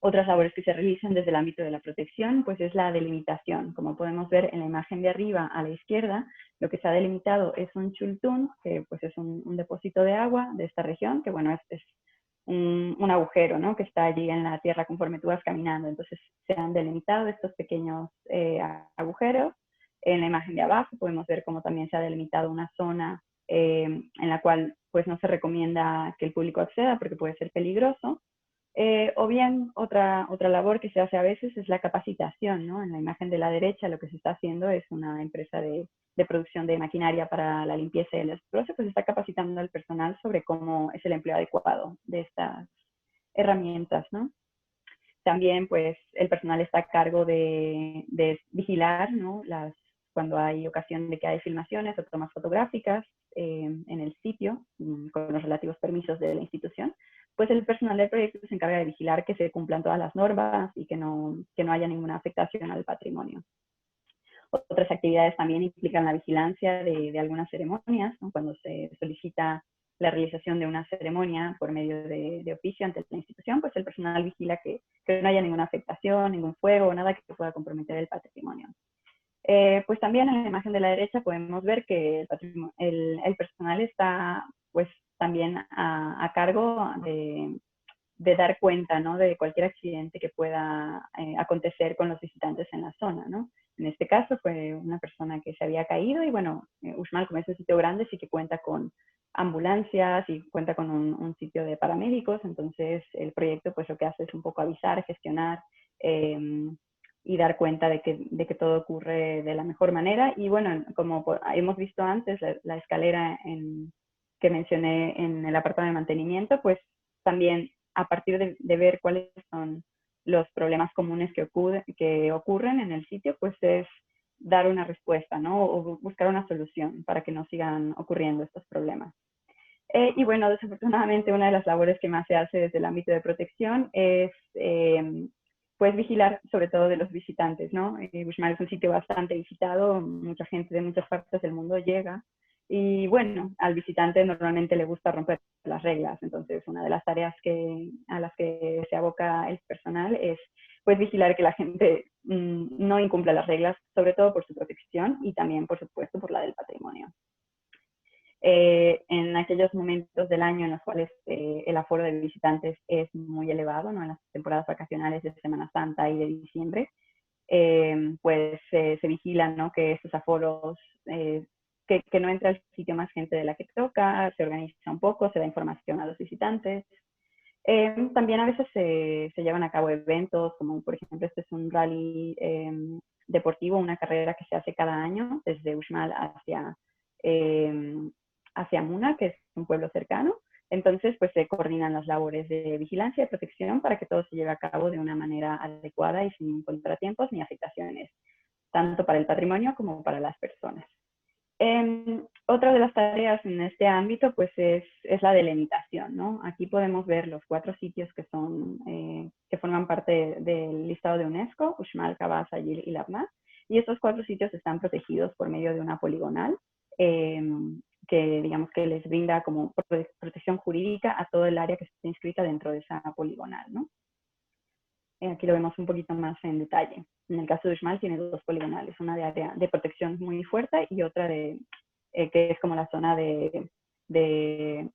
Otras labores que se realizan desde el ámbito de la protección, pues es la delimitación. Como podemos ver en la imagen de arriba a la izquierda, lo que se ha delimitado es un chultún, que pues es un depósito de agua de esta región, que bueno, es un agujero, ¿no? Que está allí en la tierra conforme tú vas caminando. Entonces se han delimitado estos pequeños agujeros. En la imagen de abajo podemos ver cómo también se ha delimitado una zona en la cual pues no se recomienda que el público acceda porque puede ser peligroso. O bien otra labor que se hace a veces es la capacitación, ¿no? En la imagen de la derecha lo que se está haciendo es una empresa de producción de maquinaria para la limpieza y el destrozo, pues está capacitando al personal sobre cómo es el empleo adecuado de estas herramientas, ¿no? También, pues, el personal está a cargo de vigilar, ¿no? Cuando hay ocasión de que hay filmaciones o tomas fotográficas en el sitio, con los relativos permisos de la institución, pues el personal del proyecto se encarga de vigilar que se cumplan todas las normas y que no haya ninguna afectación al patrimonio. Otras actividades también implican la vigilancia de algunas ceremonias, ¿no? Cuando se solicita la realización de una ceremonia por medio de oficio ante la institución, pues el personal vigila que no haya ninguna afectación, ningún fuego, nada que pueda comprometer el patrimonio. Pues también en la imagen de la derecha podemos ver que el personal está pues también a cargo de dar cuenta, ¿no? De cualquier accidente que pueda acontecer con los visitantes en la zona, ¿no? En este caso fue una persona que se había caído y bueno, Uxmal, como es un sitio grande, sí que cuenta con ambulancias y cuenta con un sitio de paramédicos, entonces el proyecto pues lo que hace es un poco avisar, gestionar y dar cuenta de que todo ocurre de la mejor manera. Y bueno, como hemos visto antes, la escalera en que mencioné en el apartado de mantenimiento, pues también a partir de ver cuáles son los problemas comunes que ocurren en el sitio, pues es dar una respuesta, ¿no? O buscar una solución para que no sigan ocurriendo estos problemas. Y bueno, desafortunadamente una de las labores que más se hace desde el ámbito de protección es pues vigilar sobre todo de los visitantes, ¿no? Uxmal es un sitio bastante visitado, mucha gente de muchas partes del mundo llega y bueno, al visitante normalmente le gusta romper las reglas, entonces una de las tareas a las que se aboca el personal es pues vigilar que la gente no incumpla las reglas, sobre todo por su protección y también por supuesto por la del patrimonio. En aquellos momentos del año en los cuales el aforo de visitantes es muy elevado, ¿no? En las temporadas vacacionales de Semana Santa y de diciembre, pues se vigila, ¿no? Que estos aforos, que no entra al sitio más gente de la que toca, se organiza un poco, se da información a los visitantes. También a veces se llevan a cabo eventos, como por ejemplo este es un rally deportivo, una carrera que se hace cada año desde Uxmal hacia Muna, que es un pueblo cercano. Entonces, pues se coordinan las labores de vigilancia y protección para que todo se lleve a cabo de una manera adecuada y sin contratiempos ni afectaciones, tanto para el patrimonio como para las personas. Otra de las tareas en este ámbito pues es la delimitación, ¿no? Aquí podemos ver los 4 sitios que forman parte del listado de UNESCO, Uxmal, Cabas, Ayil y Labna, y estos 4 sitios están protegidos por medio de una poligonal que digamos que les brinda como protección jurídica a todo el área que está inscrita dentro de esa poligonal, ¿no? Aquí lo vemos un poquito más en detalle. En el caso de Uxmal tiene 2 poligonales, una de área de protección muy fuerte y otra que es como la zona de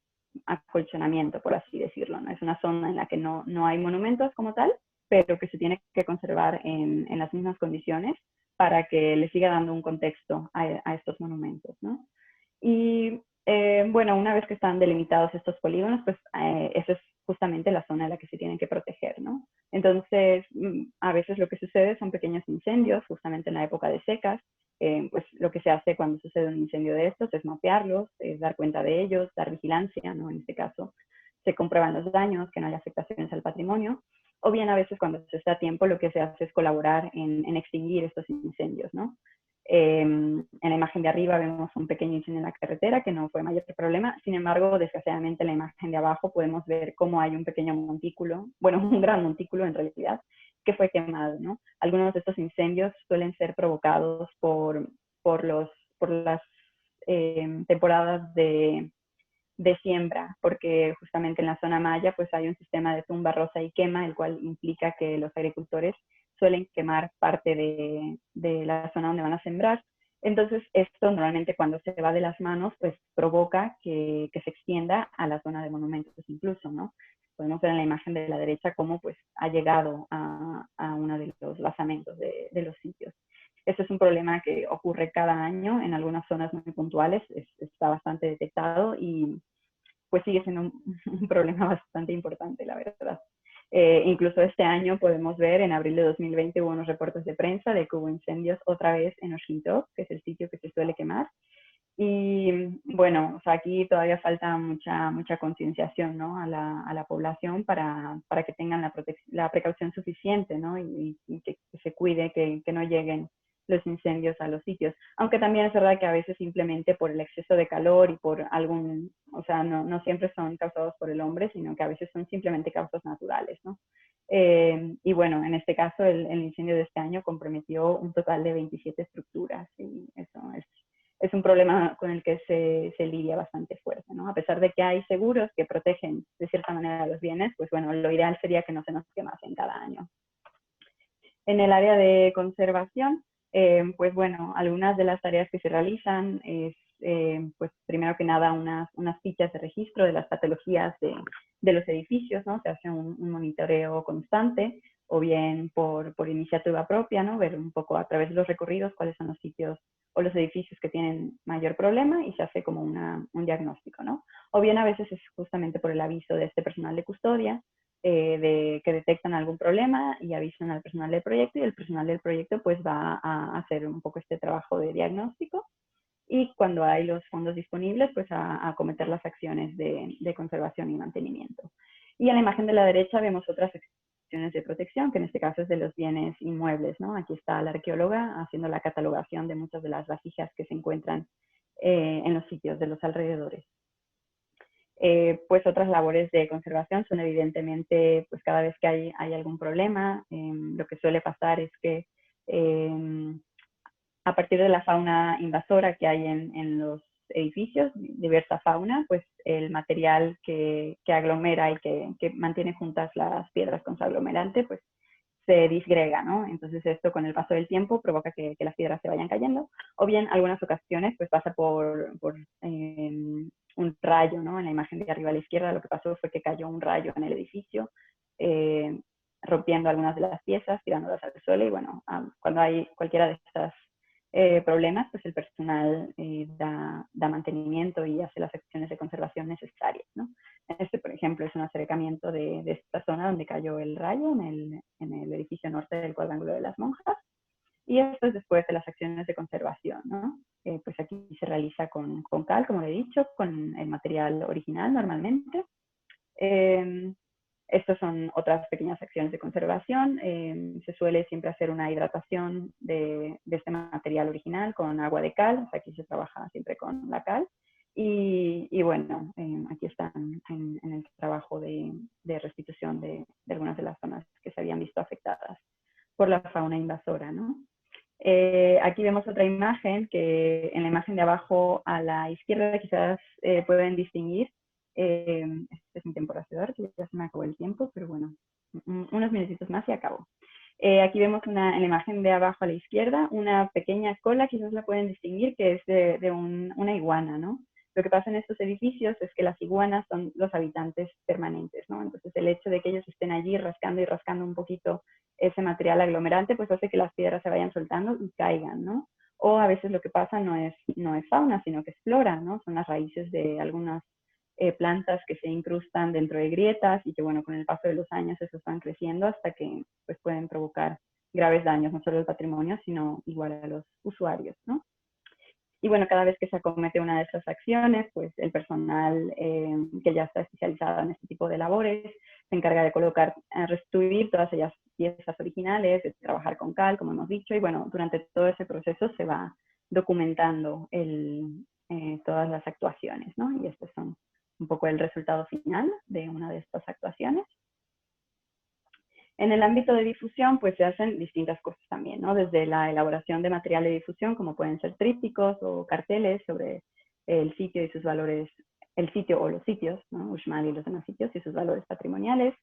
acolchonamiento, por así decirlo, ¿no? Es una zona en la que no hay monumentos como tal, pero que se tiene que conservar en las mismas condiciones para que le siga dando un contexto a estos monumentos, ¿no? Y bueno, una vez que están delimitados estos polígonos, pues esa es justamente la zona en la que se tienen que proteger, ¿no? Entonces, a veces lo que sucede son pequeños incendios, justamente en la época de secas. Pues lo que se hace cuando sucede un incendio de estos es mapearlos, es dar cuenta de ellos, dar vigilancia, ¿no? En este caso, se comprueban los daños, que no haya afectaciones al patrimonio, o bien a veces cuando se está a tiempo lo que se hace es colaborar en extinguir estos incendios, ¿no? En la imagen de arriba vemos un pequeño incendio en la carretera que no fue mayor problema, sin embargo, desgraciadamente en la imagen de abajo podemos ver cómo hay un pequeño montículo, bueno, un gran montículo en realidad, que fue quemado, ¿no? Algunos de estos incendios suelen ser provocados por las temporadas de siembra, porque justamente en la zona maya pues hay un sistema de tumba, roza y quema, el cual implica que los agricultores suelen quemar parte de la zona donde van a sembrar. Entonces esto normalmente cuando se va de las manos pues provoca que se extienda a la zona de monumentos incluso, ¿no? Podemos ver en la imagen de la derecha cómo pues ha llegado a uno de los basamentos de los sitios. Este es un problema que ocurre cada año en algunas zonas muy puntuales, está bastante detectado y pues sigue siendo un problema bastante importante, la verdad. Incluso este año podemos ver, en abril de 2020 hubo unos reportes de prensa de que hubo incendios otra vez en Oxintok, que es el sitio que se suele quemar. Y bueno, o sea, aquí todavía falta mucha concienciación, ¿no? a la población para que tengan la precaución suficiente, ¿no? Y que se cuide, que no lleguen los incendios a los sitios. Aunque también es verdad que a veces simplemente por el exceso de calor y por o sea, no siempre son causados por el hombre, sino que a veces son simplemente causas naturales, ¿no? Y bueno, en este caso el incendio de este año comprometió un total de 27 estructuras y eso es un problema con el que se lidia bastante fuerte, ¿no? A pesar de que hay seguros que protegen de cierta manera los bienes, pues bueno, lo ideal sería que no se nos quemasen cada año. En el área de conservación, pues bueno, algunas de las tareas que se realizan es, pues primero que nada, unas fichas de registro de las patologías de los edificios, ¿no? Se hace un monitoreo constante, o bien por iniciativa propia, ¿no? Ver un poco a través de los recorridos cuáles son los sitios o los edificios que tienen mayor problema y se hace como un diagnóstico, ¿no? O bien a veces es justamente por el aviso de este personal de custodia, de que detectan algún problema y avisan al personal del proyecto y el personal del proyecto pues va a hacer un poco este trabajo de diagnóstico. y cuando hay los fondos disponibles, pues a acometer las acciones de conservación y mantenimiento. Y en la imagen de la derecha vemos otras acciones de protección, que en este caso es de los bienes inmuebles, ¿no? Aquí está la arqueóloga haciendo la catalogación de muchas de las vasijas que se encuentran en los sitios de los alrededores. Pues otras labores de conservación son evidentemente, pues cada vez que hay algún problema, lo que suele pasar es que a partir de la fauna invasora que hay en los edificios, diversa fauna, pues el material que aglomera y que mantiene juntas las piedras con su aglomerante, pues se disgrega, ¿no? Entonces esto con el paso del tiempo provoca que las piedras se vayan cayendo, o bien algunas ocasiones pues pasa por un rayo, ¿no? En la imagen de arriba a la izquierda lo que pasó fue que cayó un rayo en el edificio, rompiendo algunas de las piezas, tirándolas al suelo, y bueno, cuando hay cualquiera de estas problemas, pues el personal da mantenimiento y hace las acciones de conservación necesarias, ¿no? Este, por ejemplo, es un acercamiento de esta zona donde cayó el rayo en el edificio norte del cuadrángulo de las monjas, y esto es después de las acciones de conservación, ¿no? Pues aquí se realiza con cal, como le he dicho, con el material original normalmente. Estas son otras pequeñas acciones de conservación. Se suele siempre hacer una hidratación de este material original con agua de cal. O sea, aquí se trabaja siempre con la cal. Y bueno, aquí están en el trabajo de restitución de algunas de las zonas que se habían visto afectadas por la fauna invasora, ¿no? Aquí vemos otra imagen que en la imagen de abajo a la izquierda quizás pueden distinguir. Este es mi temporizador, que ya se me acabó el tiempo, pero bueno, unos minutitos más y acabo. Aquí vemos en la imagen de abajo a la izquierda una pequeña cola, quizás la pueden distinguir, que es de una iguana, ¿no? Lo que pasa en estos edificios es que las iguanas son los habitantes permanentes, ¿no? Entonces el hecho de que ellos estén allí rascando y rascando un poquito ese material aglomerante, pues hace que las piedras se vayan soltando y caigan, ¿no? O a veces lo que pasa no es fauna, sino que es flora, ¿no? Son las raíces de algunas plantas que se incrustan dentro de grietas y que, bueno, con el paso de los años esos van creciendo hasta que pues, pueden provocar graves daños, no solo al patrimonio, sino igual a los usuarios, ¿no? Y bueno, cada vez que se acomete una de esas acciones, pues el personal que ya está especializado en este tipo de labores se encarga de colocar, restituir todas ellas piezas originales, de trabajar con cal, como hemos dicho, y bueno, durante todo ese proceso se va documentando todas las actuaciones, ¿no? Y estos son un poco el resultado final de una de estas actuaciones. En el ámbito de difusión, pues se hacen distintas cosas también, ¿no? Desde la elaboración de material de difusión, como pueden ser trípticos o carteles sobre el sitio y sus valores, el sitio o los sitios, ¿no? Uxmal y los demás sitios y sus valores patrimoniales.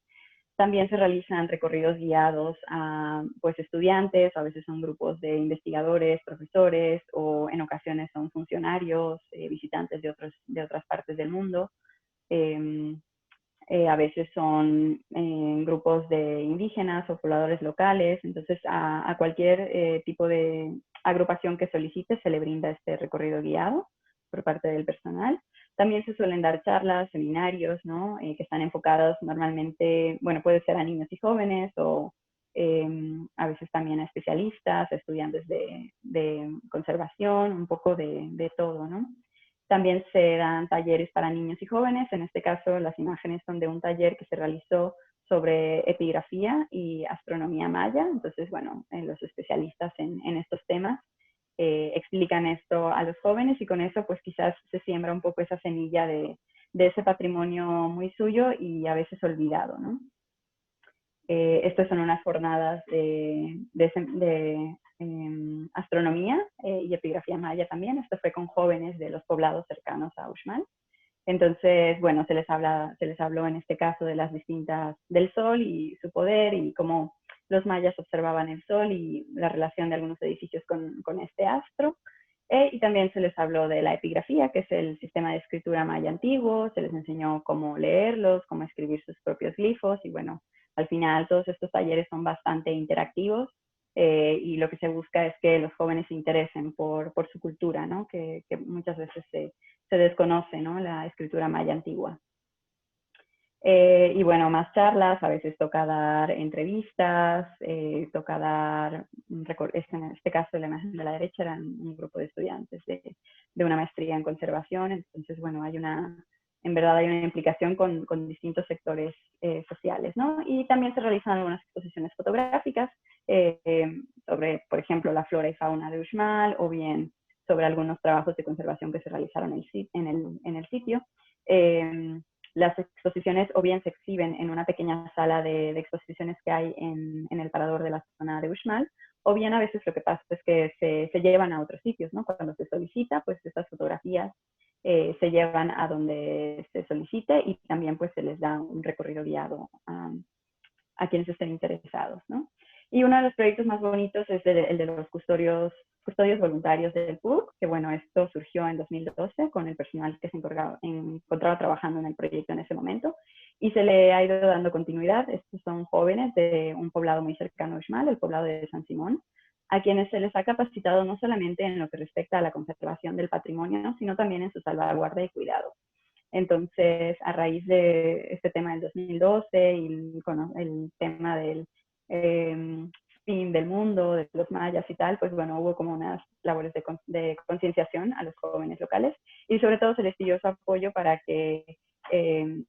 También se realizan recorridos guiados a pues, estudiantes, a veces son grupos de investigadores, profesores, o en ocasiones son funcionarios, visitantes de otras partes del mundo. A veces son grupos de indígenas o pobladores locales, entonces a cualquier tipo de agrupación que solicite se le brinda este recorrido guiado por parte del personal. También se suelen dar charlas, seminarios, ¿no? Que están enfocados normalmente, bueno, puede ser a niños y jóvenes o a veces también a especialistas, a estudiantes de conservación, un poco de todo, ¿no? También se dan talleres para niños y jóvenes. En este caso, las imágenes son de un taller que se realizó sobre epigrafía y astronomía maya. Entonces, bueno, los especialistas en estos temas explican esto a los jóvenes y con eso, pues quizás se siembra un poco esa semilla de ese patrimonio muy suyo y a veces olvidado, ¿no? Estas son unas jornadas de astronomía y epigrafía maya también. Esto fue con jóvenes de los poblados cercanos a Uxmal. Entonces, bueno, se les habló en este caso de las distintas, del sol y su poder y cómo los mayas observaban el sol y la relación de algunos edificios con este astro. Y también se les habló de la epigrafía, que es el sistema de escritura maya antiguo. Se les enseñó cómo leerlos, cómo escribir sus propios glifos y bueno, al final todos estos talleres son bastante interactivos y lo que se busca es que los jóvenes se interesen por su cultura, ¿no? Que muchas veces se desconoce, ¿no? La escritura maya antigua. Y bueno, más charlas, a veces toca dar entrevistas, toca dar, en este caso la imagen de la derecha eran un grupo de estudiantes de una maestría en conservación, entonces bueno, en verdad hay una implicación con distintos sectores sociales, ¿no? Y también se realizan algunas exposiciones fotográficas sobre, por ejemplo, la flora y fauna de Uxmal, o bien sobre algunos trabajos de conservación que se realizaron en el sitio. Las exposiciones o bien se exhiben en una pequeña sala de exposiciones que hay en el parador de la zona de Uxmal, o bien a veces lo que pasa es que se llevan a otros sitios, ¿no? Cuando se solicita, pues estas fotografías se llevan a donde se solicite y también pues se les da un recorrido guiado a quienes estén interesados, ¿no? Y uno de los proyectos más bonitos es el de los custodios voluntarios del PUC, que bueno, esto surgió en 2012 con el personal que se encontraba trabajando en el proyecto en ese momento, y se le ha ido dando continuidad. Estos son jóvenes de un poblado muy cercano a Uxmal, el poblado de San Simón, a quienes se les ha capacitado no solamente en lo que respecta a la conservación del patrimonio, sino también en su salvaguarda y cuidado. Entonces, a raíz de este tema del 2012 y el tema del fin del mundo, de los mayas y tal, pues bueno, hubo como unas labores de concienciación a los jóvenes locales, y sobre todo se les pidió su apoyo para que,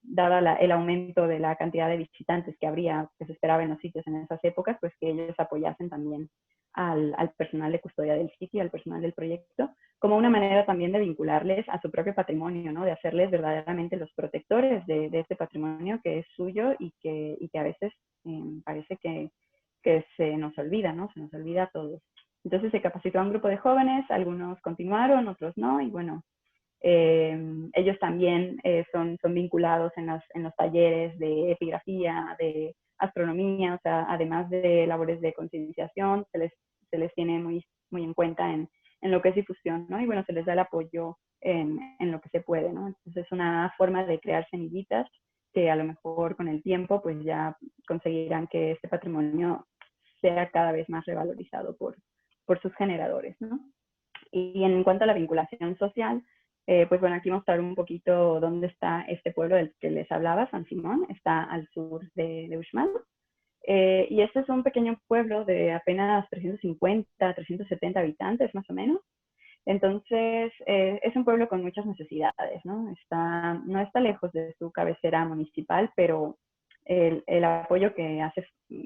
dada el aumento de la cantidad de visitantes que se esperaba en los sitios en esas épocas, pues que ellos apoyasen también al personal de custodia del sitio, al personal del proyecto, como una manera también de vincularles a su propio patrimonio, ¿no? De hacerles verdaderamente los protectores de este patrimonio que es suyo y que a veces parece que se nos olvida, ¿no? Se nos olvida a todos. Entonces se capacitó a un grupo de jóvenes, algunos continuaron, otros no, y bueno, ellos también son vinculados en los talleres de epigrafía, de astronomía, o sea, además de labores de concienciación, se les tiene muy en cuenta en lo que es difusión, ¿no? Y bueno, se les da el apoyo en lo que se puede, ¿no? Entonces es una forma de crear semillitas que a lo mejor con el tiempo pues ya conseguirán que este patrimonio sea cada vez más revalorizado por sus generadores, ¿no? Y en cuanto a la vinculación social, pues bueno, aquí mostrar un poquito dónde está este pueblo del que les hablaba, San Simón, está al sur de Uxmal. Y este es un pequeño pueblo de apenas 350, 370 habitantes más o menos. Entonces, es un pueblo con muchas necesidades, ¿no? No está lejos de su cabecera municipal, pero el apoyo que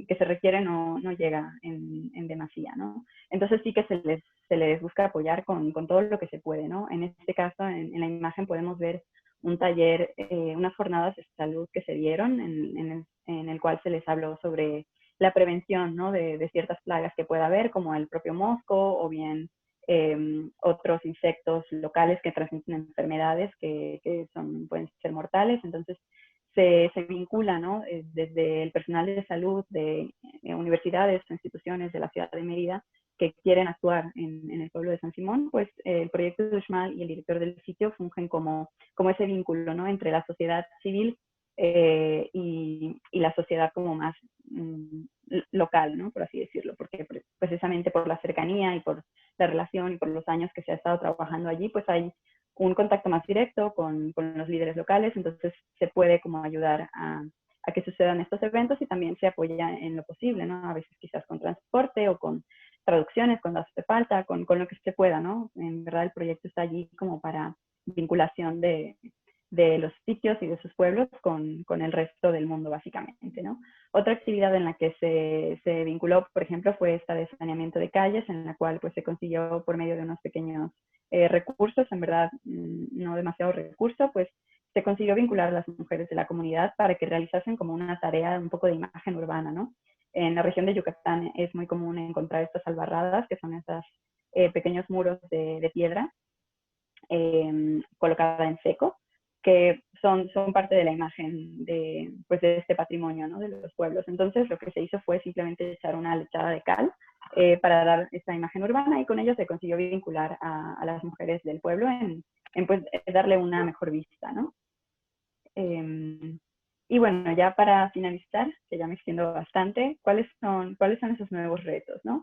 se requiere no llega en demasía, ¿no? Entonces sí que se les busca apoyar con todo lo que se puede, ¿no? En este caso, en la imagen podemos ver un taller, unas jornadas de salud que se dieron en el cual se les habló sobre la prevención, ¿no? De ciertas plagas que pueda haber, como el propio mosco o bien otros insectos locales que transmiten enfermedades que pueden ser mortales. Entonces, se vincula, ¿no? Desde el personal de salud de universidades o instituciones de la ciudad de Mérida que quieren actuar en el pueblo de San Simón, pues el proyecto de Uxmal y el director del sitio fungen como ese vínculo, ¿no? Entre la sociedad civil y la sociedad como más local, ¿no? Por así decirlo, porque precisamente por la cercanía y por la relación y por los años que se ha estado trabajando allí, pues hay un contacto más directo con los líderes locales, entonces se puede como ayudar a que sucedan estos eventos, y también se apoya en lo posible, ¿no? A veces quizás con transporte o con traducciones cuando hace falta, con lo que se pueda, ¿no? En verdad el proyecto está allí como para vinculación de los sitios y de sus pueblos con el resto del mundo, básicamente, ¿no? Otra actividad en la que se vinculó, por ejemplo, fue esta de saneamiento de calles, en la cual pues se consiguió por medio de unos pequeños recursos, en verdad no demasiado recurso, pues se consiguió vincular a las mujeres de la comunidad para que realizasen como una tarea un poco de imagen urbana, ¿no? En la región de Yucatán es muy común encontrar estas albarradas, que son estos pequeños muros de piedra colocada en seco, que son parte de la imagen pues de este patrimonio, ¿no? De los pueblos. Entonces lo que se hizo fue simplemente echar una lechada de cal para dar esta imagen urbana, y con ello se consiguió vincular a las mujeres del pueblo en pues, darle una mejor vista, ¿no? Y bueno, ya para finalizar, que ya me extiendo bastante, ¿cuáles son esos nuevos retos, no?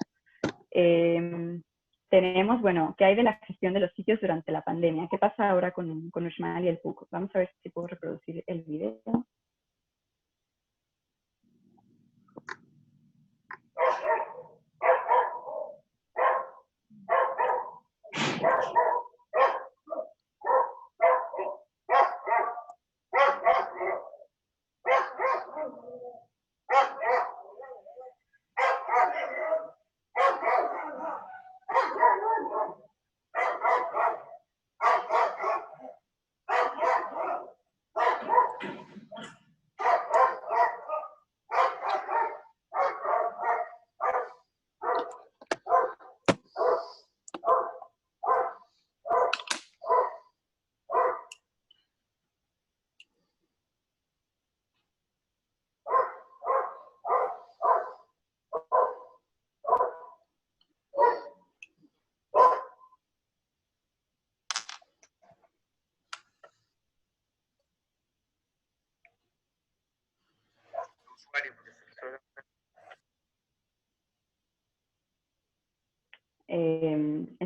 Tenemos, bueno, ¿qué hay de la gestión de los sitios durante la pandemia? ¿Qué pasa ahora con Uxmal y el PUC? Vamos a ver si puedo reproducir el video.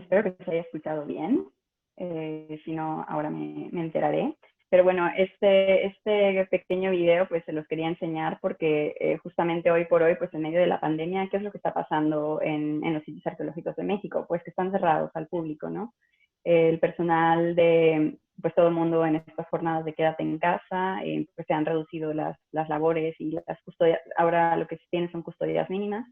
espero que se haya escuchado bien. Si no, ahora me enteraré. Pero bueno, este pequeño video pues se los quería enseñar porque justamente hoy por hoy, pues en medio de la pandemia, ¿qué es lo que está pasando en los sitios arqueológicos de México? Pues que están cerrados al público, ¿no? El personal de, pues todo el mundo en estas jornadas de quédate en casa, pues se han reducido las labores y las custodias, ahora lo que se tiene son custodias mínimas,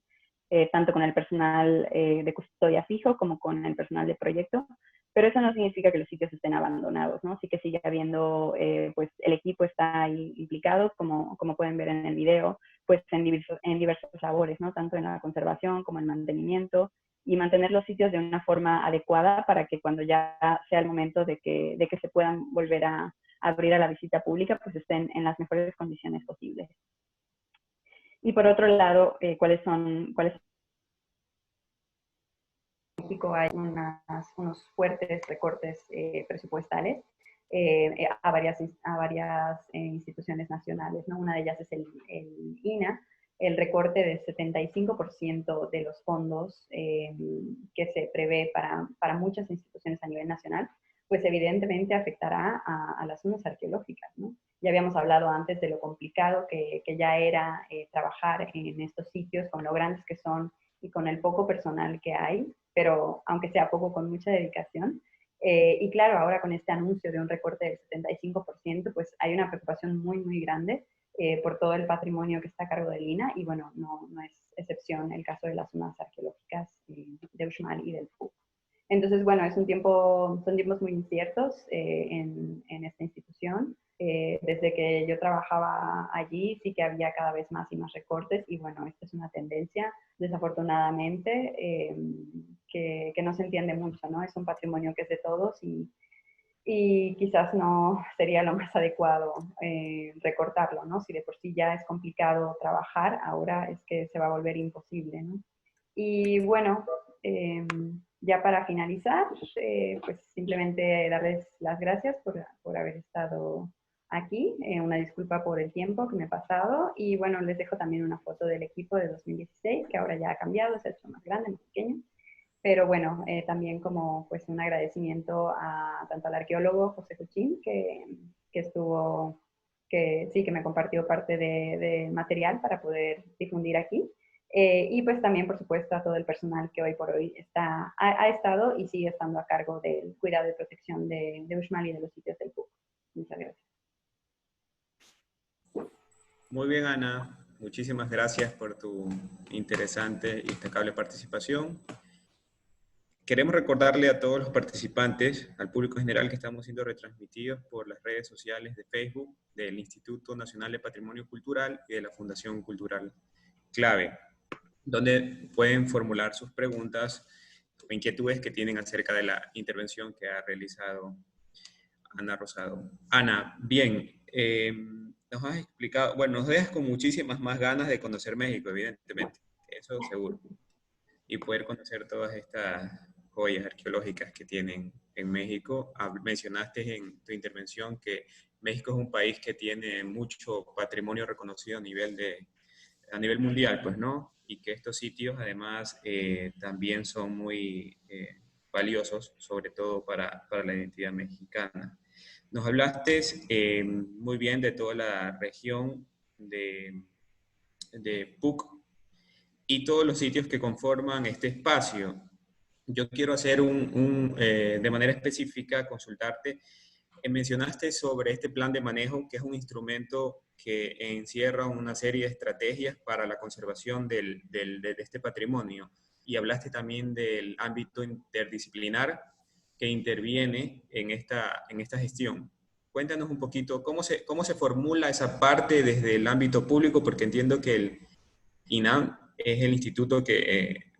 tanto con el personal de custodia fijo como con el personal de proyecto, pero eso no significa que los sitios estén abandonados, ¿no? Sí que sigue habiendo, pues el equipo está ahí implicado, como pueden ver en el video, pues en diversas labores, ¿no? Tanto en la conservación como en mantenimiento, y mantener los sitios de una forma adecuada para que cuando ya sea el momento de que se puedan volver a abrir a la visita pública, pues estén en las mejores condiciones posibles. Y por otro lado, ¿cuáles México hay unos fuertes recortes presupuestales a varias instituciones nacionales, ¿no? Una de ellas es el INAH, el recorte del 75% de los fondos que se prevé para muchas instituciones a nivel nacional, pues evidentemente afectará a las zonas arqueológicas, ¿no? Ya habíamos hablado antes de lo complicado que ya era trabajar en estos sitios, con lo grandes que son y con el poco personal que hay, pero aunque sea poco, con mucha dedicación. Y claro, ahora con este anuncio de un recorte del 75%, pues hay una preocupación muy, muy grande por todo el patrimonio que está a cargo del INAH, y bueno, no es excepción el caso de las zonas arqueológicas de Uxmal y del PUC. Entonces, bueno, son tiempos muy inciertos en esta institución. Desde que yo trabajaba allí sí que había cada vez más y más recortes, y bueno, esta es una tendencia, desafortunadamente, que no se entiende mucho, ¿no? Es un patrimonio que es de todos, y quizás no sería lo más adecuado recortarlo, ¿no? Si de por sí ya es complicado trabajar, ahora es que se va a volver imposible, ¿no? Y bueno, ya para finalizar, pues simplemente darles las gracias por haber estado aquí. Una disculpa por el tiempo que me he pasado. Y bueno, les dejo también una foto del equipo de 2016, que ahora ya ha cambiado, se ha hecho más grande, más pequeño. Pero bueno, también como pues un agradecimiento a tanto al arqueólogo José Cuchín, que estuvo, que sí, que me compartió parte de material para poder difundir aquí. Y pues también, por supuesto, a todo el personal que hoy por hoy ha estado y sigue estando a cargo del cuidado y protección de Uxmal y de los sitios del PUC. Muchas gracias. Muy bien, Ana. Muchísimas gracias por tu interesante y destacable participación. Queremos recordarle a todos los participantes, al público general, que estamos siendo retransmitidos por las redes sociales de Facebook del Instituto Nacional de Patrimonio Cultural y de la Fundación Cultural Clave, donde pueden formular sus preguntas o inquietudes que tienen acerca de la intervención que ha realizado Ana Rosado. Ana, bien, nos has explicado, bueno, nos dejas con muchísimas más ganas de conocer México, evidentemente, eso seguro, y poder conocer todas estas joyas arqueológicas que tienen en México. Mencionaste en tu intervención que México es un país que tiene mucho patrimonio reconocido a nivel mundial, pues, ¿no? Y que estos sitios además también son muy valiosos, sobre todo para la identidad mexicana. Nos hablaste muy bien de toda la región de PUC y todos los sitios que conforman este espacio. Yo quiero hacer de manera específica, consultarte. Mencionaste sobre este plan de manejo, que es un instrumento que encierra una serie de estrategias para la conservación de este patrimonio. Y hablaste también del ámbito interdisciplinar que interviene en esta gestión. Cuéntanos un poquito cómo se formula esa parte desde el ámbito público, porque entiendo que el INAH es el instituto que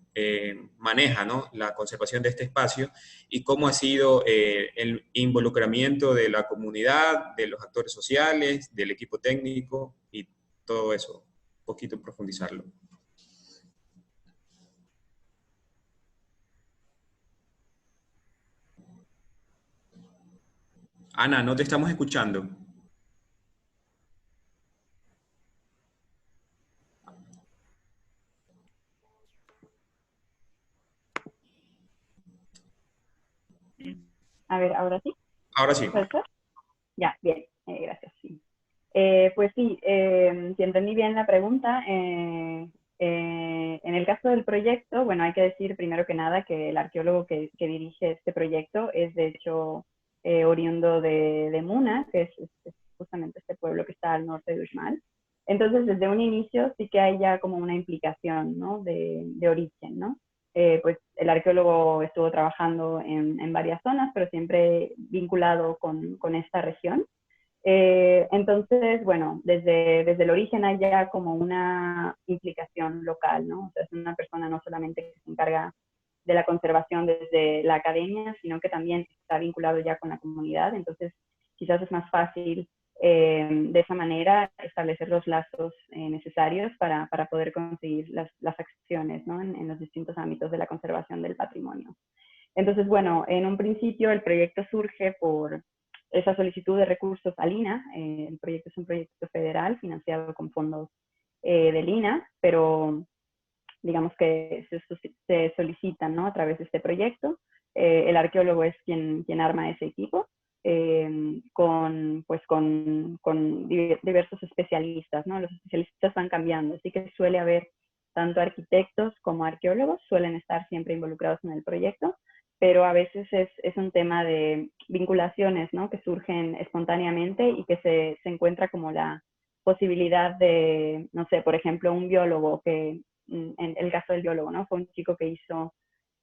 maneja, ¿no?, la conservación de este espacio, y cómo ha sido el involucramiento de la comunidad, de los actores sociales, del equipo técnico y todo eso. Un poquito profundizarlo. Ana, no te estamos escuchando. A ver, ahora sí, Ahora sí. ¿puede ser? Ya, bien, gracias, sí. Pues sí, si entendí bien la pregunta, en el caso del proyecto, bueno, hay que decir primero que nada que el arqueólogo que dirige este proyecto es de hecho oriundo de Muna, que es justamente este pueblo que está al norte de Uxmal. Entonces, desde un inicio sí que hay ya como una implicación, ¿no? de origen, ¿no? Pues el arqueólogo estuvo trabajando en varias zonas, pero siempre vinculado con esta región. Entonces, bueno, desde el origen hay ya como una implicación local, ¿no? O sea, es una persona no solamente que se encarga de la conservación desde la academia, sino que también está vinculado ya con la comunidad. Entonces, quizás es más fácil de esa manera establecer los lazos necesarios para poder conseguir las acciones, ¿no? En los distintos ámbitos de la conservación del patrimonio. Entonces, bueno, en un principio el proyecto surge por esa solicitud de recursos a Lina. El proyecto es un proyecto federal financiado con fondos de Lina, pero digamos que se solicitan, ¿no? A través de este proyecto. El arqueólogo es quien arma ese equipo. Con diversos especialistas, ¿no? Los especialistas van cambiando, así que suele haber tanto arquitectos como arqueólogos, suelen estar siempre involucrados en el proyecto, pero a veces es un tema de vinculaciones, ¿no? Que surgen espontáneamente y que se encuentra como la posibilidad de, no sé, por ejemplo, un biólogo que, en el caso del biólogo, ¿no? Fue un chico que hizo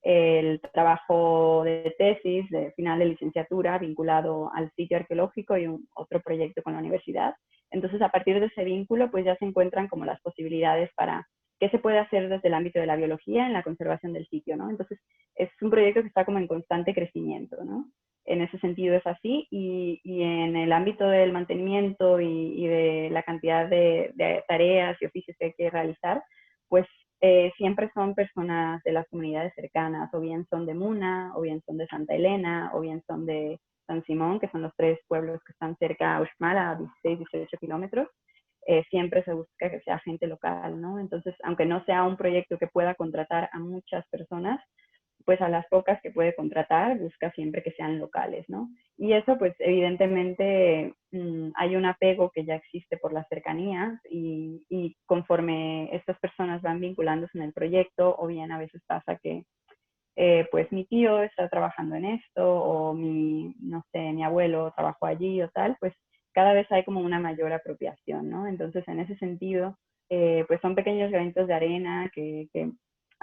el trabajo de tesis de final de licenciatura vinculado al sitio arqueológico y otro proyecto con la universidad. Entonces, a partir de ese vínculo, pues ya se encuentran como las posibilidades para qué se puede hacer desde el ámbito de la biología en la conservación del sitio, ¿no? Entonces, es un proyecto que está como en constante crecimiento, ¿no? En ese sentido es así, y en el ámbito del mantenimiento y de la cantidad de tareas y oficios que hay que realizar, pues siempre son personas de las comunidades cercanas, o bien son de Muna, o bien son de Santa Elena, o bien son de San Simón, que son los tres pueblos que están cerca a Uxmal, a 16, 18 kilómetros. Siempre se busca que sea gente local, ¿no? Entonces, aunque no sea un proyecto que pueda contratar a muchas personas, pues a las pocas que puede contratar, busca siempre que sean locales, ¿no? Y eso, pues evidentemente hay un apego que ya existe por las cercanías y conforme estas personas van vinculándose en el proyecto, o bien a veces pasa que pues mi tío está trabajando en esto, o no sé, mi abuelo trabajó allí o tal, pues cada vez hay como una mayor apropiación, ¿no? Entonces, en ese sentido, pues son pequeños granitos de arena que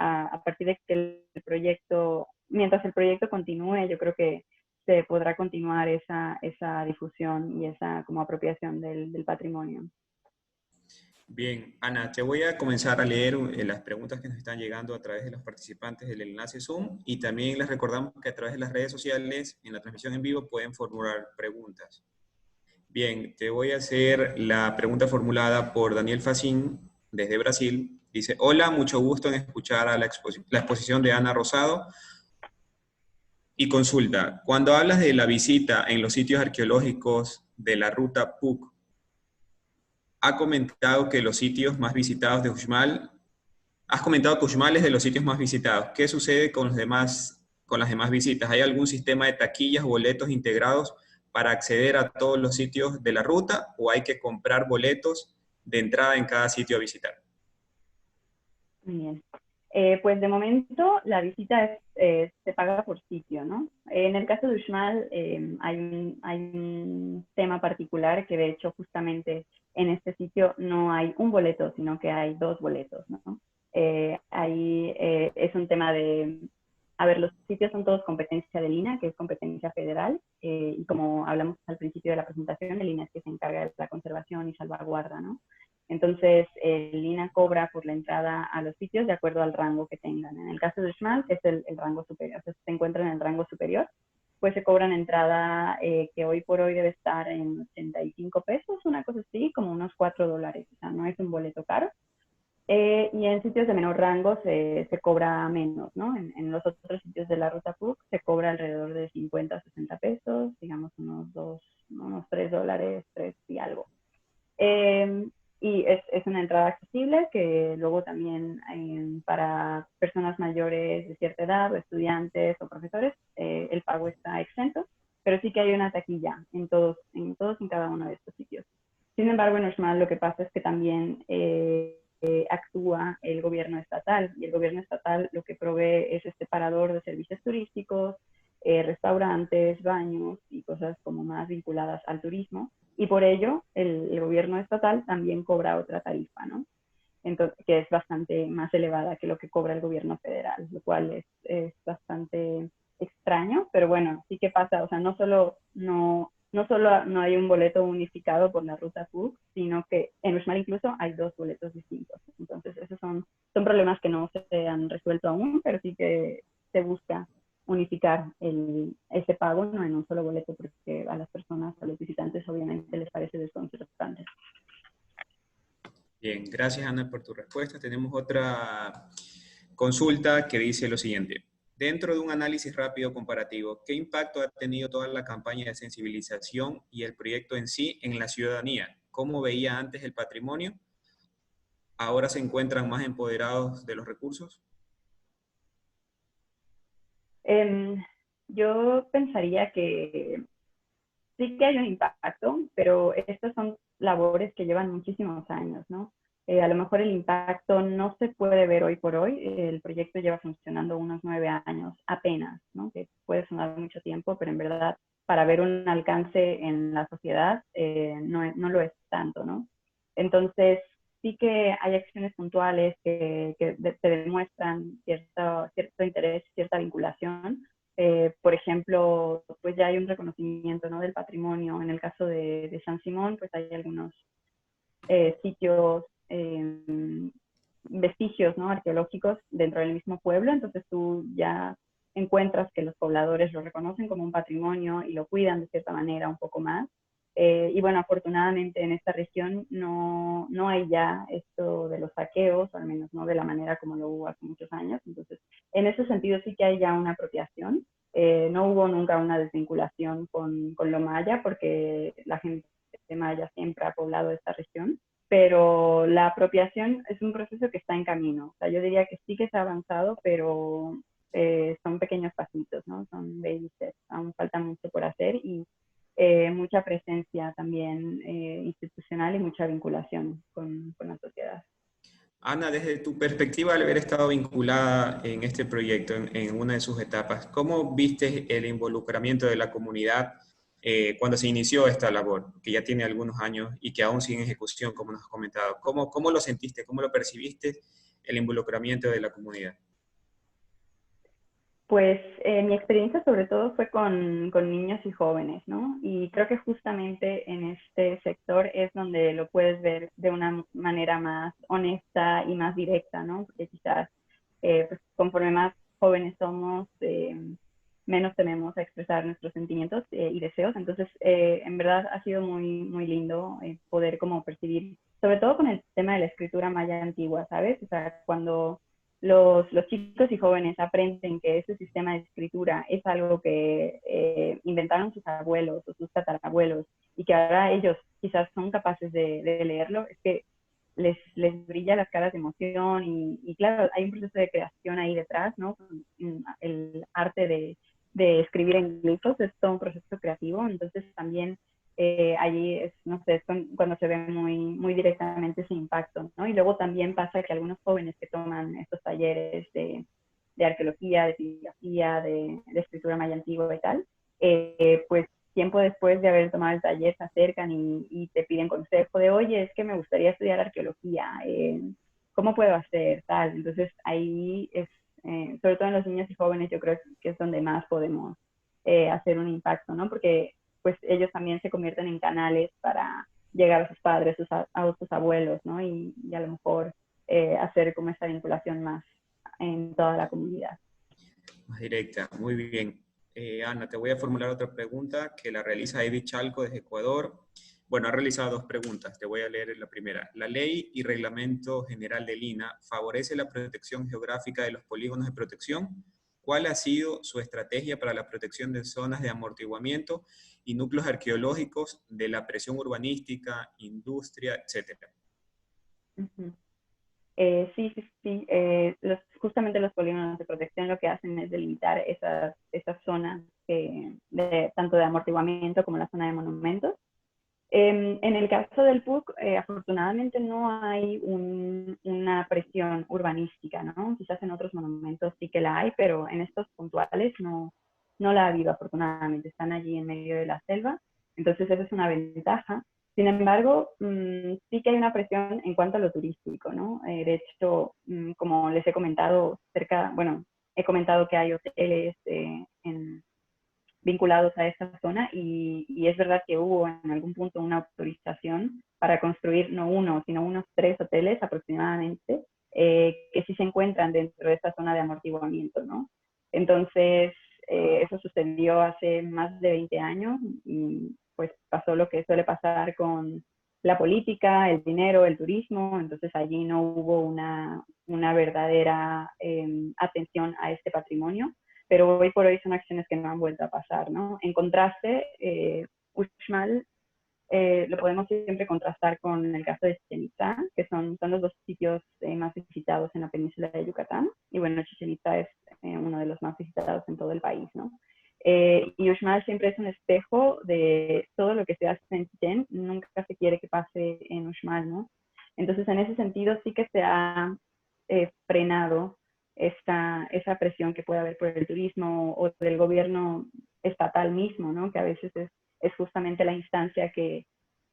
a partir de que el proyecto, mientras el proyecto continúe, yo creo que se podrá continuar esa difusión y esa como apropiación del patrimonio. Bien, Ana, te voy a comenzar a leer las preguntas que nos están llegando a través de los participantes del enlace Zoom, y también les recordamos que a través de las redes sociales, en la transmisión en vivo, pueden formular preguntas. Bien, te voy a hacer la pregunta formulada por Daniel Facín desde Brasil. Dice: hola, mucho gusto en escuchar a la exposición de Ana Rosado. Y consulta, cuando hablas de la visita en los sitios arqueológicos de la ruta PUC, ha comentado que los sitios más visitados de Uxmal, has comentado que Uxmal es de los sitios más visitados. ¿Qué sucede con con las demás visitas? ¿Hay algún sistema de taquillas o boletos integrados para acceder a todos los sitios de la ruta, o hay que comprar boletos de entrada en cada sitio a visitar? Muy bien. Pues de momento la visita se paga por sitio, ¿no? En el caso de Uxmal hay un tema particular que de hecho justamente en este sitio no hay un boleto, sino que hay dos boletos, ¿no? Ahí es un tema de, a ver, los sitios son todos competencia de Lina, que es competencia federal, y como hablamos al principio de la presentación, el Lina es que se encarga de la conservación y salvaguarda, ¿no? Entonces, el INA cobra por la entrada a los sitios de acuerdo al rango que tengan. En el caso de Uxmal, que es el rango superior, o sea, si se encuentran en el rango superior, pues se cobran entrada que hoy por hoy debe estar en 85 pesos, una cosa así, como unos $4. O sea, no es un boleto caro. Y en sitios de menor rango se cobra menos, ¿no? En los otros sitios de la ruta PUC se cobra alrededor de 50 a 60 pesos, digamos unos $3, 3 y algo. y es una entrada accesible que luego también para personas mayores de cierta edad o estudiantes o profesores el pago está exento, pero sí que hay una taquilla en cada uno de estos sitios. Sin embargo, en Uxmal lo que pasa es que también actúa el gobierno estatal, y el gobierno estatal lo que provee es este parador de servicios turísticos, restaurantes, baños y cosas como más vinculadas al turismo, y por ello el gobierno estatal también cobra otra tarifa, ¿no? Entonces, que es bastante más elevada que lo que cobra el gobierno federal, lo cual es bastante extraño, pero bueno, sí que pasa, o sea, no solo no hay un boleto unificado por la ruta PUC, sino que en Uxmal incluso hay dos boletos distintos. Entonces, esos son problemas que no se han resuelto aún, pero sí que se busca unificar ese pago, no en un solo boleto, porque a las personas, a los visitantes, obviamente les parece desconcertante. Bien, gracias Ana por tu respuesta. Tenemos otra consulta que dice lo siguiente. Dentro de un análisis rápido comparativo, ¿qué impacto ha tenido toda la campaña de sensibilización y el proyecto en sí en la ciudadanía? ¿Cómo veía antes el patrimonio? ¿Ahora se encuentran más empoderados de los recursos? Yo pensaría que sí que hay un impacto, pero estas son labores que llevan muchísimos años, ¿no? A lo mejor el impacto no se puede ver hoy por hoy. El proyecto lleva funcionando unos 9 años apenas, ¿no? Que puede sonar mucho tiempo, pero en verdad para ver un alcance en la sociedad no lo es tanto, ¿no? Entonces, sí que hay acciones puntuales que te demuestran cierto interés, cierta vinculación. Por ejemplo, pues ya hay un reconocimiento, ¿no?, del patrimonio. En el caso de San Simón, pues hay algunos sitios, vestigios, ¿no?, arqueológicos dentro del mismo pueblo, entonces tú ya encuentras que los pobladores lo reconocen como un patrimonio y lo cuidan de cierta manera un poco más. Y bueno, afortunadamente en esta región no hay ya esto de los saqueos, o al menos no de la manera como lo hubo hace muchos años. Entonces, en ese sentido sí que hay ya una apropiación. No hubo nunca una desvinculación con lo maya, porque la gente maya siempre ha poblado esta región, pero la apropiación es un proceso que está en camino. O sea, yo diría que sí que se ha avanzado, pero son pequeños pasitos, ¿no? Son baby steps, aún falta mucho por hacer, y mucha presencia también institucional y mucha vinculación con la sociedad. Ana, desde tu perspectiva al haber estado vinculada en este proyecto, en una de sus etapas, ¿cómo viste el involucramiento de la comunidad cuando se inició esta labor, que ya tiene algunos años y que aún sigue en ejecución, como nos has comentado? ¿Cómo lo sentiste? ¿Cómo lo percibiste el involucramiento de la comunidad? Pues mi experiencia sobre todo fue con niños y jóvenes, ¿no? Y creo que justamente en este sector es donde lo puedes ver de una manera más honesta y más directa, ¿no? Porque quizás pues, conforme más jóvenes somos, menos tenemos a expresar nuestros sentimientos y deseos. Entonces, en verdad ha sido muy, muy lindo poder como percibir, sobre todo con el tema de la escritura maya antigua, ¿sabes? O sea, cuando los chicos y jóvenes aprenden que ese sistema de escritura es algo que inventaron sus abuelos o sus tatarabuelos, y que ahora ellos quizás son capaces de leerlo, es que les brilla las caras de emoción, y claro, hay un proceso de creación ahí detrás, ¿no? El arte de escribir en glifos es todo un proceso creativo. Entonces también allí es, no sé, es cuando se ve muy, muy directamente ese impacto, ¿no? Y luego también pasa que algunos jóvenes que toman estos talleres de arqueología, de filosofía, de escritura maya antigua y tal, pues tiempo después de haber tomado el taller se acercan y te piden consejo de, oye, es que me gustaría estudiar arqueología, ¿cómo puedo hacer? Tal. Entonces ahí es, sobre todo en los niños y jóvenes, yo creo que es donde más podemos hacer un impacto, ¿no? Porque pues ellos también se convierten en canales para llegar a sus padres, a sus abuelos, ¿no? Y a lo mejor hacer como esta vinculación más en toda la comunidad. Más directa, muy bien. Ana, te voy a formular otra pregunta que la realiza Edith Chalco desde Ecuador. Bueno, ha realizado dos preguntas, te voy a leer la primera. ¿La ley y reglamento general del INAH favorece la protección geográfica de los polígonos de protección? ¿Cuál ha sido su estrategia para la protección de zonas de amortiguamiento y núcleos arqueológicos de la presión urbanística, industria, etcétera? Ujú. Sí, sí, sí. Justamente los polígonos de protección lo que hacen es delimitar esas zonas tanto de amortiguamiento como la zona de monumentos. En el caso del PUC, afortunadamente no hay una presión urbanística, ¿no? Quizás en otros monumentos sí que la hay, pero en estos puntuales no la ha habido, afortunadamente. Están allí en medio de la selva, entonces esa es una ventaja. Sin embargo, sí que hay una presión en cuanto a lo turístico, ¿no? De hecho, como les he comentado, he comentado que hay hoteles vinculados a esa zona y es verdad que hubo en algún punto una autorización para construir no uno, sino unos 3 hoteles aproximadamente, que sí se encuentran dentro de esta zona de amortiguamiento, ¿no? Entonces, eso sucedió hace más de 20 años y pues pasó lo que suele pasar con la política, el dinero, el turismo, entonces allí no hubo una verdadera atención a este patrimonio, pero hoy por hoy son acciones que no han vuelto a pasar, ¿no? En contraste, Uxmal lo podemos siempre contrastar con el caso de Chichén Itzá, que son los dos sitios más visitados en la península de Yucatán, y bueno, Chichén Itzá es uno de los más visitados en todo el país, ¿no? Y Uxmal siempre es un espejo de todo lo que se hace en Chichén, nunca se quiere que pase en Uxmal, ¿no? Entonces, en ese sentido sí que se ha frenado esa presión que puede haber por el turismo o del gobierno estatal mismo, ¿no? Que a veces es justamente la instancia que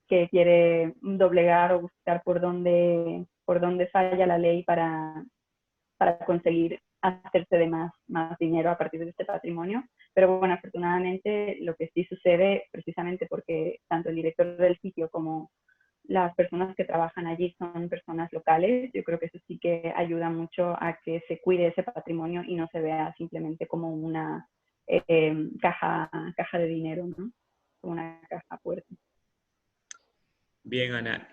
quiere doblegar o buscar por dónde falla la ley para conseguir hacerse de más dinero a partir de este patrimonio. Pero bueno, afortunadamente lo que sí sucede, precisamente porque tanto el director del sitio como las personas que trabajan allí son personas locales, yo creo que eso sí que ayuda mucho a que se cuide ese patrimonio y no se vea simplemente como una caja de dinero, ¿no? Como una caja fuerte. Bien, Ana.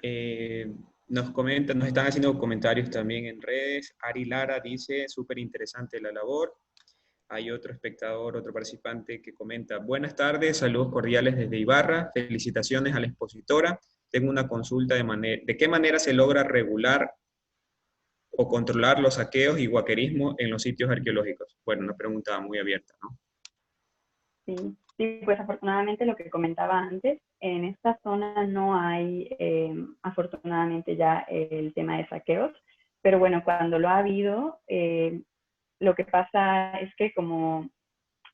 Nos están haciendo comentarios también en redes. Ari Lara dice, súper interesante la labor. Hay otro espectador, otro participante que comenta, buenas tardes, saludos cordiales desde Ibarra, felicitaciones a la expositora. Tengo una consulta de qué manera se logra regular o controlar los saqueos y guaquerismo en los sitios arqueológicos. Bueno, una pregunta muy abierta, ¿no? Sí, sí, pues afortunadamente lo que comentaba antes, en esta zona no hay afortunadamente ya el tema de saqueos, pero bueno, cuando lo ha habido, lo que pasa es que como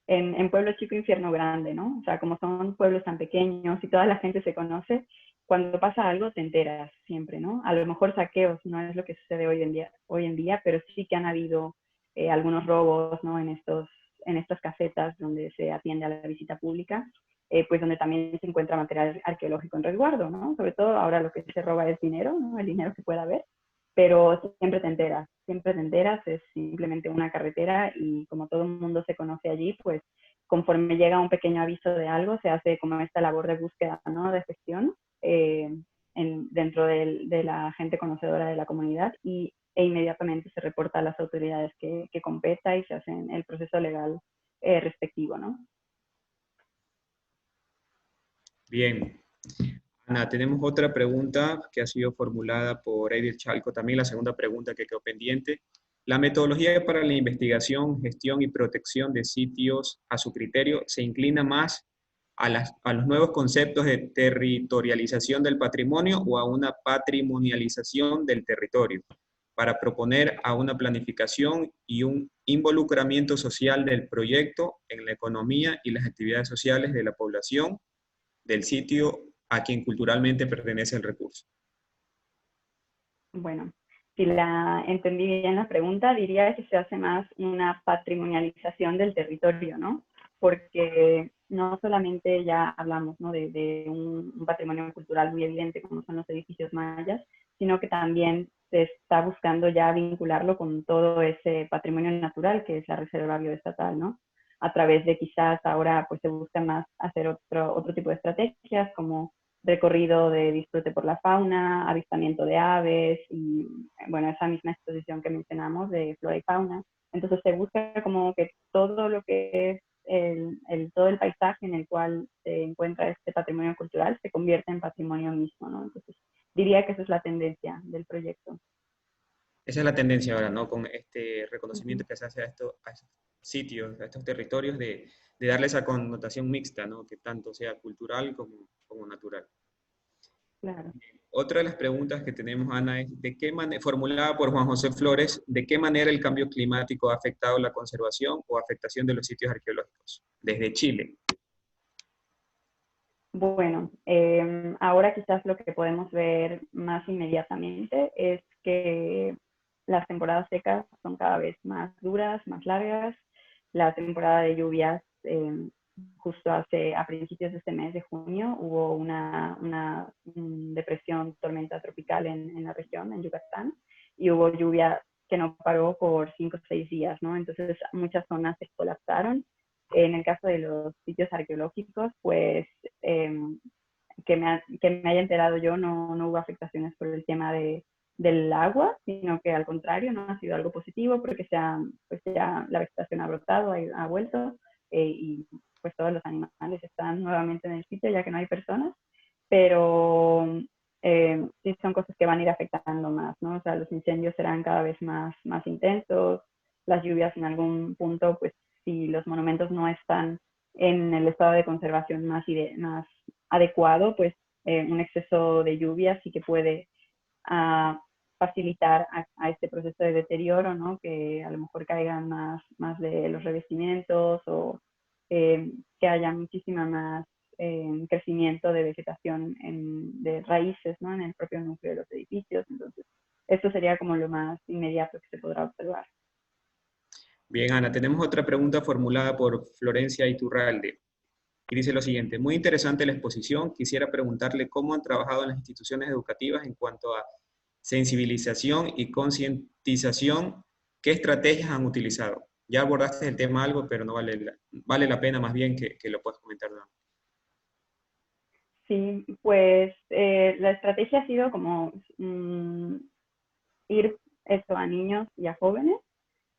en pueblo chico, infierno grande, ¿no? O sea, como son pueblos tan pequeños y toda la gente se conoce, cuando pasa algo te enteras siempre, ¿no? A lo mejor saqueos no es lo que sucede hoy en día, pero sí que han habido algunos robos, ¿no? En estas casetas donde se atiende a la visita pública, pues donde también se encuentra material arqueológico en resguardo, ¿no? Sobre todo ahora lo que se roba es dinero, ¿no? El dinero que pueda haber, pero siempre te enteras, es simplemente una carretera y como todo el mundo se conoce allí, pues conforme llega un pequeño aviso de algo, se hace como esta labor de búsqueda, ¿no? De gestión dentro de la gente conocedora de la comunidad e inmediatamente se reporta a las autoridades que competa y se hace el proceso legal respectivo, ¿no? Bien. Ana, tenemos otra pregunta que ha sido formulada por Edith Chalco, también la segunda pregunta que quedó pendiente. La metodología para la investigación, gestión y protección de sitios, a su criterio, se inclina más a los nuevos conceptos de territorialización del patrimonio o a una patrimonialización del territorio, para proponer a una planificación y un involucramiento social del proyecto en la economía y las actividades sociales de la población del sitio a quien culturalmente pertenece el recurso. Bueno, si la entendí bien la pregunta, diría que se hace más una patrimonialización del territorio, ¿no? Porque no solamente ya hablamos, ¿no? de un patrimonio cultural muy evidente como son los edificios mayas, sino que también se está buscando ya vincularlo con todo ese patrimonio natural que es la Reserva Bioestatal, ¿no? A través de quizás ahora pues se busca más hacer otro tipo de estrategias como recorrido de disfrute por la fauna, avistamiento de aves y, bueno, esa misma exposición que mencionamos de flora y fauna. Entonces se busca como que todo lo que es todo el paisaje en el cual se encuentra este patrimonio cultural se convierte en patrimonio mismo, ¿no? Entonces diría que esa es la tendencia del proyecto. Esa es la tendencia ahora, ¿no? Con este reconocimiento Ujú, que se hace a estos sitios, a estos territorios, de darle esa connotación mixta, ¿no? Que tanto sea cultural como natural. claro. Otra de las preguntas que tenemos, Ana, es ¿de qué manera, formulada por Juan José Flores, ¿de qué manera el cambio climático ha afectado la conservación o afectación de los sitios arqueológicos? Desde Chile. Bueno, ahora quizás lo que podemos ver más inmediatamente es que las temporadas secas son cada vez más duras, más largas. La temporada de lluvias, justo a principios de este mes de junio, hubo una depresión, tormenta tropical en la región, en Yucatán, y hubo lluvia que no paró por 5 o 6 días, ¿no? Entonces muchas zonas se colapsaron. En el caso de los sitios arqueológicos, pues eh, que me haya enterado yo, no hubo afectaciones por el tema del agua, sino que al contrario, no ha sido algo positivo porque pues ya la vegetación ha brotado, ha vuelto, y pues todos los animales están nuevamente en el sitio ya que no hay personas, pero sí son cosas que van a ir afectando más, ¿no? O sea, los incendios serán cada vez más intensos, las lluvias en algún punto, pues si los monumentos no están en el estado de conservación más adecuado, pues un exceso de lluvia sí que puede uh, facilitar a este proceso de deterioro, ¿no? Que a lo mejor caigan más de los revestimientos o que haya muchísima más crecimiento de vegetación de raíces, ¿no? En el propio núcleo de los edificios. Entonces, esto sería como lo más inmediato que se podrá observar. Bien, Ana, tenemos otra pregunta formulada por Florencia Iturralde. Y dice lo siguiente, muy interesante la exposición. Quisiera preguntarle cómo han trabajado en las instituciones educativas en cuanto a sensibilización y concientización. ¿Qué estrategias han utilizado? Ya abordaste el tema algo, pero no vale la pena más bien que lo puedas comentar. ¿No? Sí, pues la estrategia ha sido como ir esto a niños y a jóvenes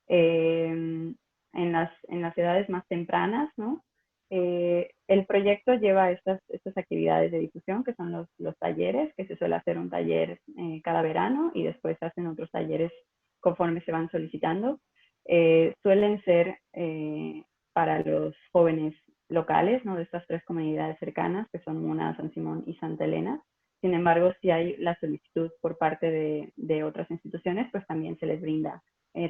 en las edades más tempranas, ¿no? El proyecto lleva estas actividades de difusión, que son los talleres, que se suele hacer un taller cada verano y después se hacen otros talleres conforme se van solicitando. Suelen ser para los jóvenes locales, ¿no? De estas 3 comunidades cercanas, que son Muna, San Simón y Santa Elena. Sin embargo, si hay la solicitud por parte de otras instituciones, pues también se les brinda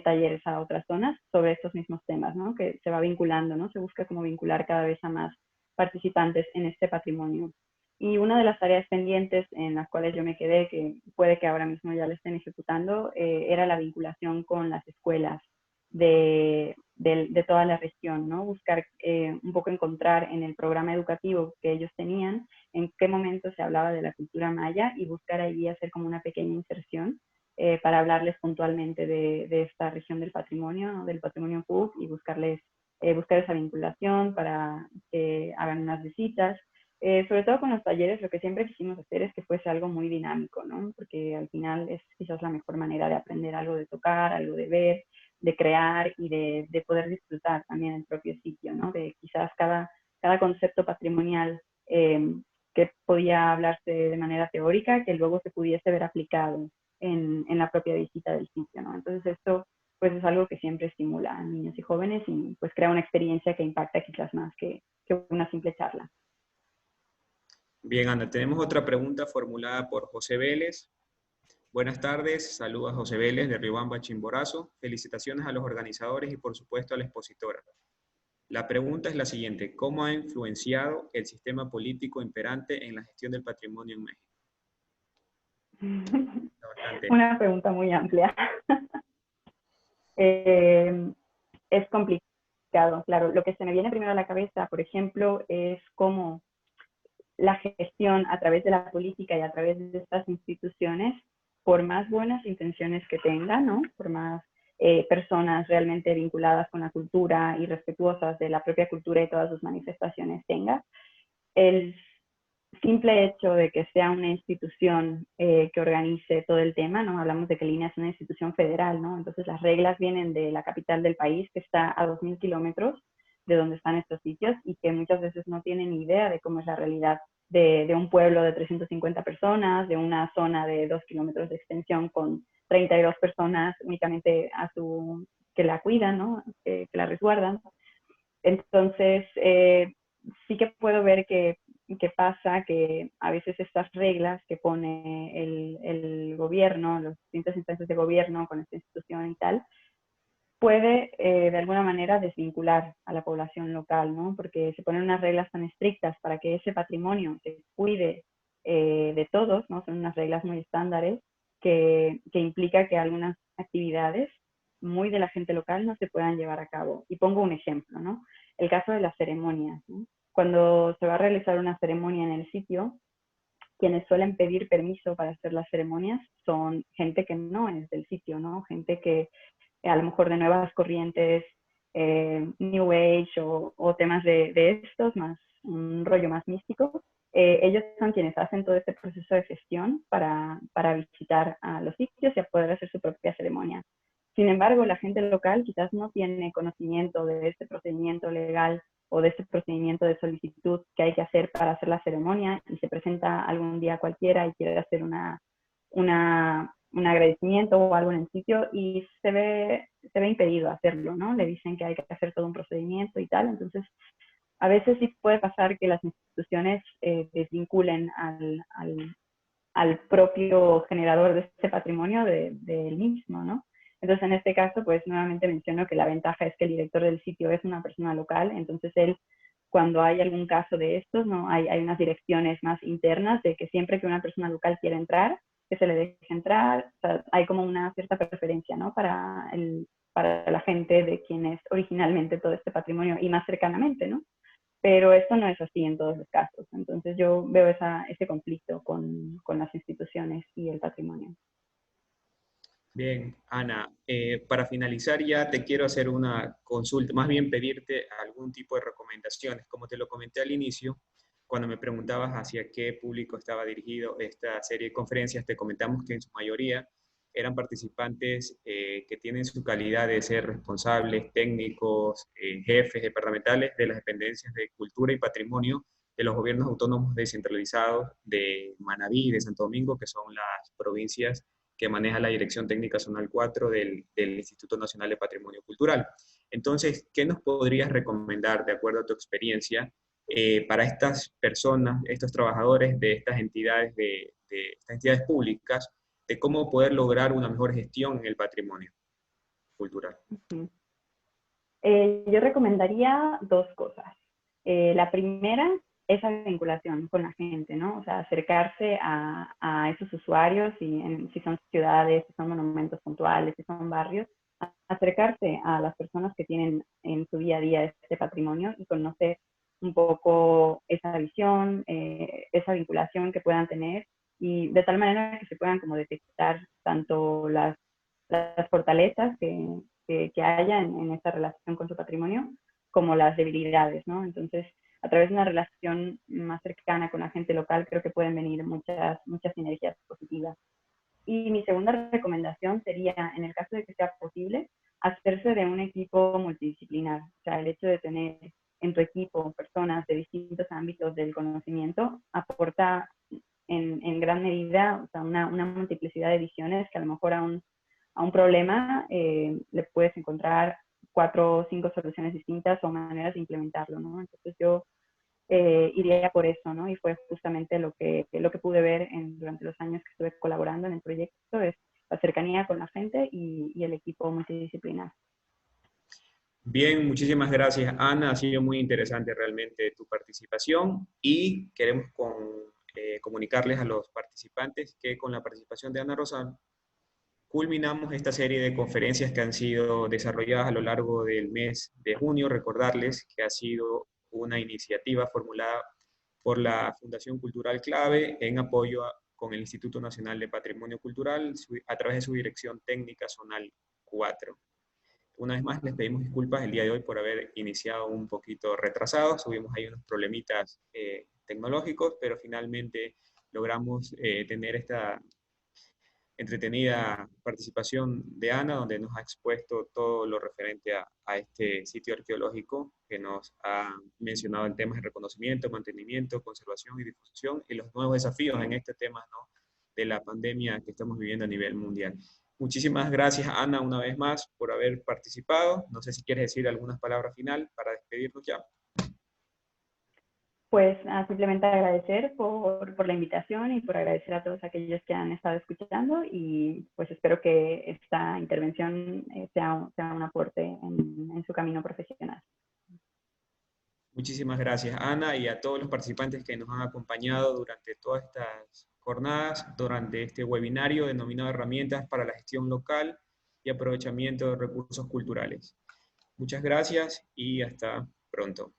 talleres a otras zonas sobre estos mismos temas, ¿no? Que se va vinculando, ¿no? Se busca como vincular cada vez a más participantes en este patrimonio. Y una de las tareas pendientes en las cuales yo me quedé, que puede que ahora mismo ya lo estén ejecutando, era la vinculación con las escuelas de toda la región, ¿no? Buscar un poco encontrar en el programa educativo que ellos tenían en qué momento se hablaba de la cultura maya y buscar allí hacer como una pequeña inserción para hablarles puntualmente de esta región del patrimonio, ¿no? Del patrimonio PUC, y buscar esa vinculación para que hagan unas visitas. Sobre todo con los talleres, lo que siempre quisimos hacer es que fuese algo muy dinámico, ¿no? Porque al final es quizás la mejor manera de aprender algo, de tocar, algo de ver, de crear y de poder disfrutar también el propio sitio, ¿no? De quizás cada concepto patrimonial que podía hablarse de manera teórica, que luego se pudiese ver aplicado en la propia visita del sitio, ¿no? Entonces esto pues es algo que siempre estimula a niños y jóvenes y pues crea una experiencia que impacta quizás más que una simple charla. Bien, Ana, tenemos otra pregunta formulada por José Vélez. Buenas tardes, saludos a José Vélez de Riobamba, Chimborazo. Felicitaciones a los organizadores y por supuesto a la expositora. La pregunta es la siguiente, ¿cómo ha influenciado el sistema político imperante en la gestión del patrimonio en México? Bastante. Una pregunta muy amplia. Es complicado, claro. Lo que se me viene primero a la cabeza, por ejemplo, es cómo la gestión a través de la política y a través de estas instituciones, por más buenas intenciones que tengan, ¿no? Por más personas realmente vinculadas con la cultura y respetuosas de la propia cultura y todas sus manifestaciones tenga, el simple hecho de que sea una institución que organice todo el tema, ¿no? Hablamos de que Línea es una institución federal, ¿no? Entonces las reglas vienen de la capital del país, que está a 2.000 kilómetros de donde están estos sitios y que muchas veces no tienen ni idea de cómo es la realidad de un pueblo de 350 personas, de una zona de 2 kilómetros de extensión con 32 personas únicamente que la cuidan, ¿no? Que la resguardan. Entonces, sí que puedo ver que pasa que a veces estas reglas que pone el gobierno, las distintas instancias de gobierno con esta institución y tal, puede de alguna manera desvincular a la población local, ¿no? Porque se ponen unas reglas tan estrictas para que ese patrimonio se cuide de todos, ¿no? Son unas reglas muy estándares que implica que algunas actividades muy de la gente local no se puedan llevar a cabo. Y pongo un ejemplo, ¿no? El caso de las ceremonias, ¿no? Cuando se va a realizar una ceremonia en el sitio, quienes suelen pedir permiso para hacer las ceremonias son gente que no es del sitio, ¿no? Gente que a lo mejor de nuevas corrientes, New Age o temas de estos, más un rollo más místico. Ellos son quienes hacen todo este proceso de gestión para visitar a los sitios y a poder hacer su propia ceremonia. Sin embargo, la gente local quizás no tiene conocimiento de este procedimiento legal o de este procedimiento de solicitud que hay que hacer para hacer la ceremonia y se presenta algún día cualquiera y quiere hacer un agradecimiento o algo en el sitio y se ve impedido hacerlo, ¿no? Le dicen que hay que hacer todo un procedimiento y tal. Entonces, a veces sí puede pasar que las instituciones desvinculen al propio generador de este patrimonio del mismo, ¿no? Entonces, en este caso, pues nuevamente menciono que la ventaja es que el director del sitio es una persona local, entonces él, cuando hay algún caso de estos, ¿no? Hay unas direcciones más internas de que siempre que una persona local quiera entrar, que se le deje entrar, o sea, hay como una cierta preferencia, ¿no? Para la gente de quien es originalmente todo este patrimonio y más cercanamente, ¿no? Pero esto no es así en todos los casos. Entonces yo veo ese conflicto con las instituciones y el patrimonio. Bien, Ana, para finalizar ya te quiero hacer una consulta, más bien pedirte algún tipo de recomendaciones. Como te lo comenté al inicio, cuando me preguntabas hacia qué público estaba dirigido esta serie de conferencias, te comentamos que en su mayoría eran participantes que tienen su calidad de ser responsables, técnicos, jefes departamentales de las dependencias de cultura y patrimonio de los gobiernos autónomos descentralizados de Manabí y de Santo Domingo, que son las provincias que maneja la Dirección Técnica Zonal 4 del Instituto Nacional de Patrimonio Cultural. Entonces, ¿qué nos podrías recomendar, de acuerdo a tu experiencia, para estas personas, estos trabajadores de estas entidades, de estas entidades públicas, de cómo poder lograr una mejor gestión en el patrimonio cultural? Uh-huh. Yo recomendaría dos cosas. La primera, esa vinculación con la gente, ¿no? O sea, acercarse a esos usuarios, si son ciudades, si son monumentos puntuales, si son barrios, acercarse a las personas que tienen en su día a día este patrimonio y conocer un poco esa visión, esa vinculación que puedan tener y de tal manera que se puedan como detectar tanto las fortalezas que haya en esta relación con su patrimonio, como las debilidades, ¿no? Entonces, a través de una relación más cercana con la gente local, creo que pueden venir muchas sinergias positivas. Y mi segunda recomendación sería, en el caso de que sea posible, hacerse de un equipo multidisciplinar. O sea, el hecho de tener en tu equipo personas de distintos ámbitos del conocimiento aporta en gran medida, o sea, una multiplicidad de visiones que a lo mejor a un problema le puedes encontrar 4 o 5 soluciones distintas o maneras de implementarlo, ¿no? Entonces yo iría por eso, ¿no? Y fue justamente lo que pude ver durante los años que estuve colaborando en el proyecto, es la cercanía con la gente y el equipo multidisciplinar. Bien, muchísimas gracias, Ana. Ha sido muy interesante realmente tu participación y queremos comunicarles a los participantes que con la participación de Ana Rosal culminamos esta serie de conferencias que han sido desarrolladas a lo largo del mes de junio. Recordarles que ha sido una iniciativa formulada por la Fundación Cultural Clave en apoyo con el Instituto Nacional de Patrimonio Cultural a través de su Dirección Técnica Zonal 4. Una vez más, les pedimos disculpas el día de hoy por haber iniciado un poquito retrasado. Tuvimos ahí unos problemitas tecnológicos, pero finalmente logramos tener entretenida participación de Ana, donde nos ha expuesto todo lo referente a este sitio arqueológico, que nos ha mencionado en temas de reconocimiento, mantenimiento, conservación y difusión, y los nuevos desafíos en este tema, ¿no?, de la pandemia que estamos viviendo a nivel mundial. Muchísimas gracias, Ana, una vez más por haber participado. No sé si quieres decir algunas palabras final para despedirnos ya. Pues simplemente agradecer por la invitación y por agradecer a todos aquellos que han estado escuchando, y pues espero que esta intervención sea un aporte en su camino profesional. Muchísimas gracias, Ana, y a todos los participantes que nos han acompañado durante todas estas jornadas, durante este webinario denominado Herramientas para la Gestión Local y Aprovechamiento de Recursos Culturales. Muchas gracias y hasta pronto.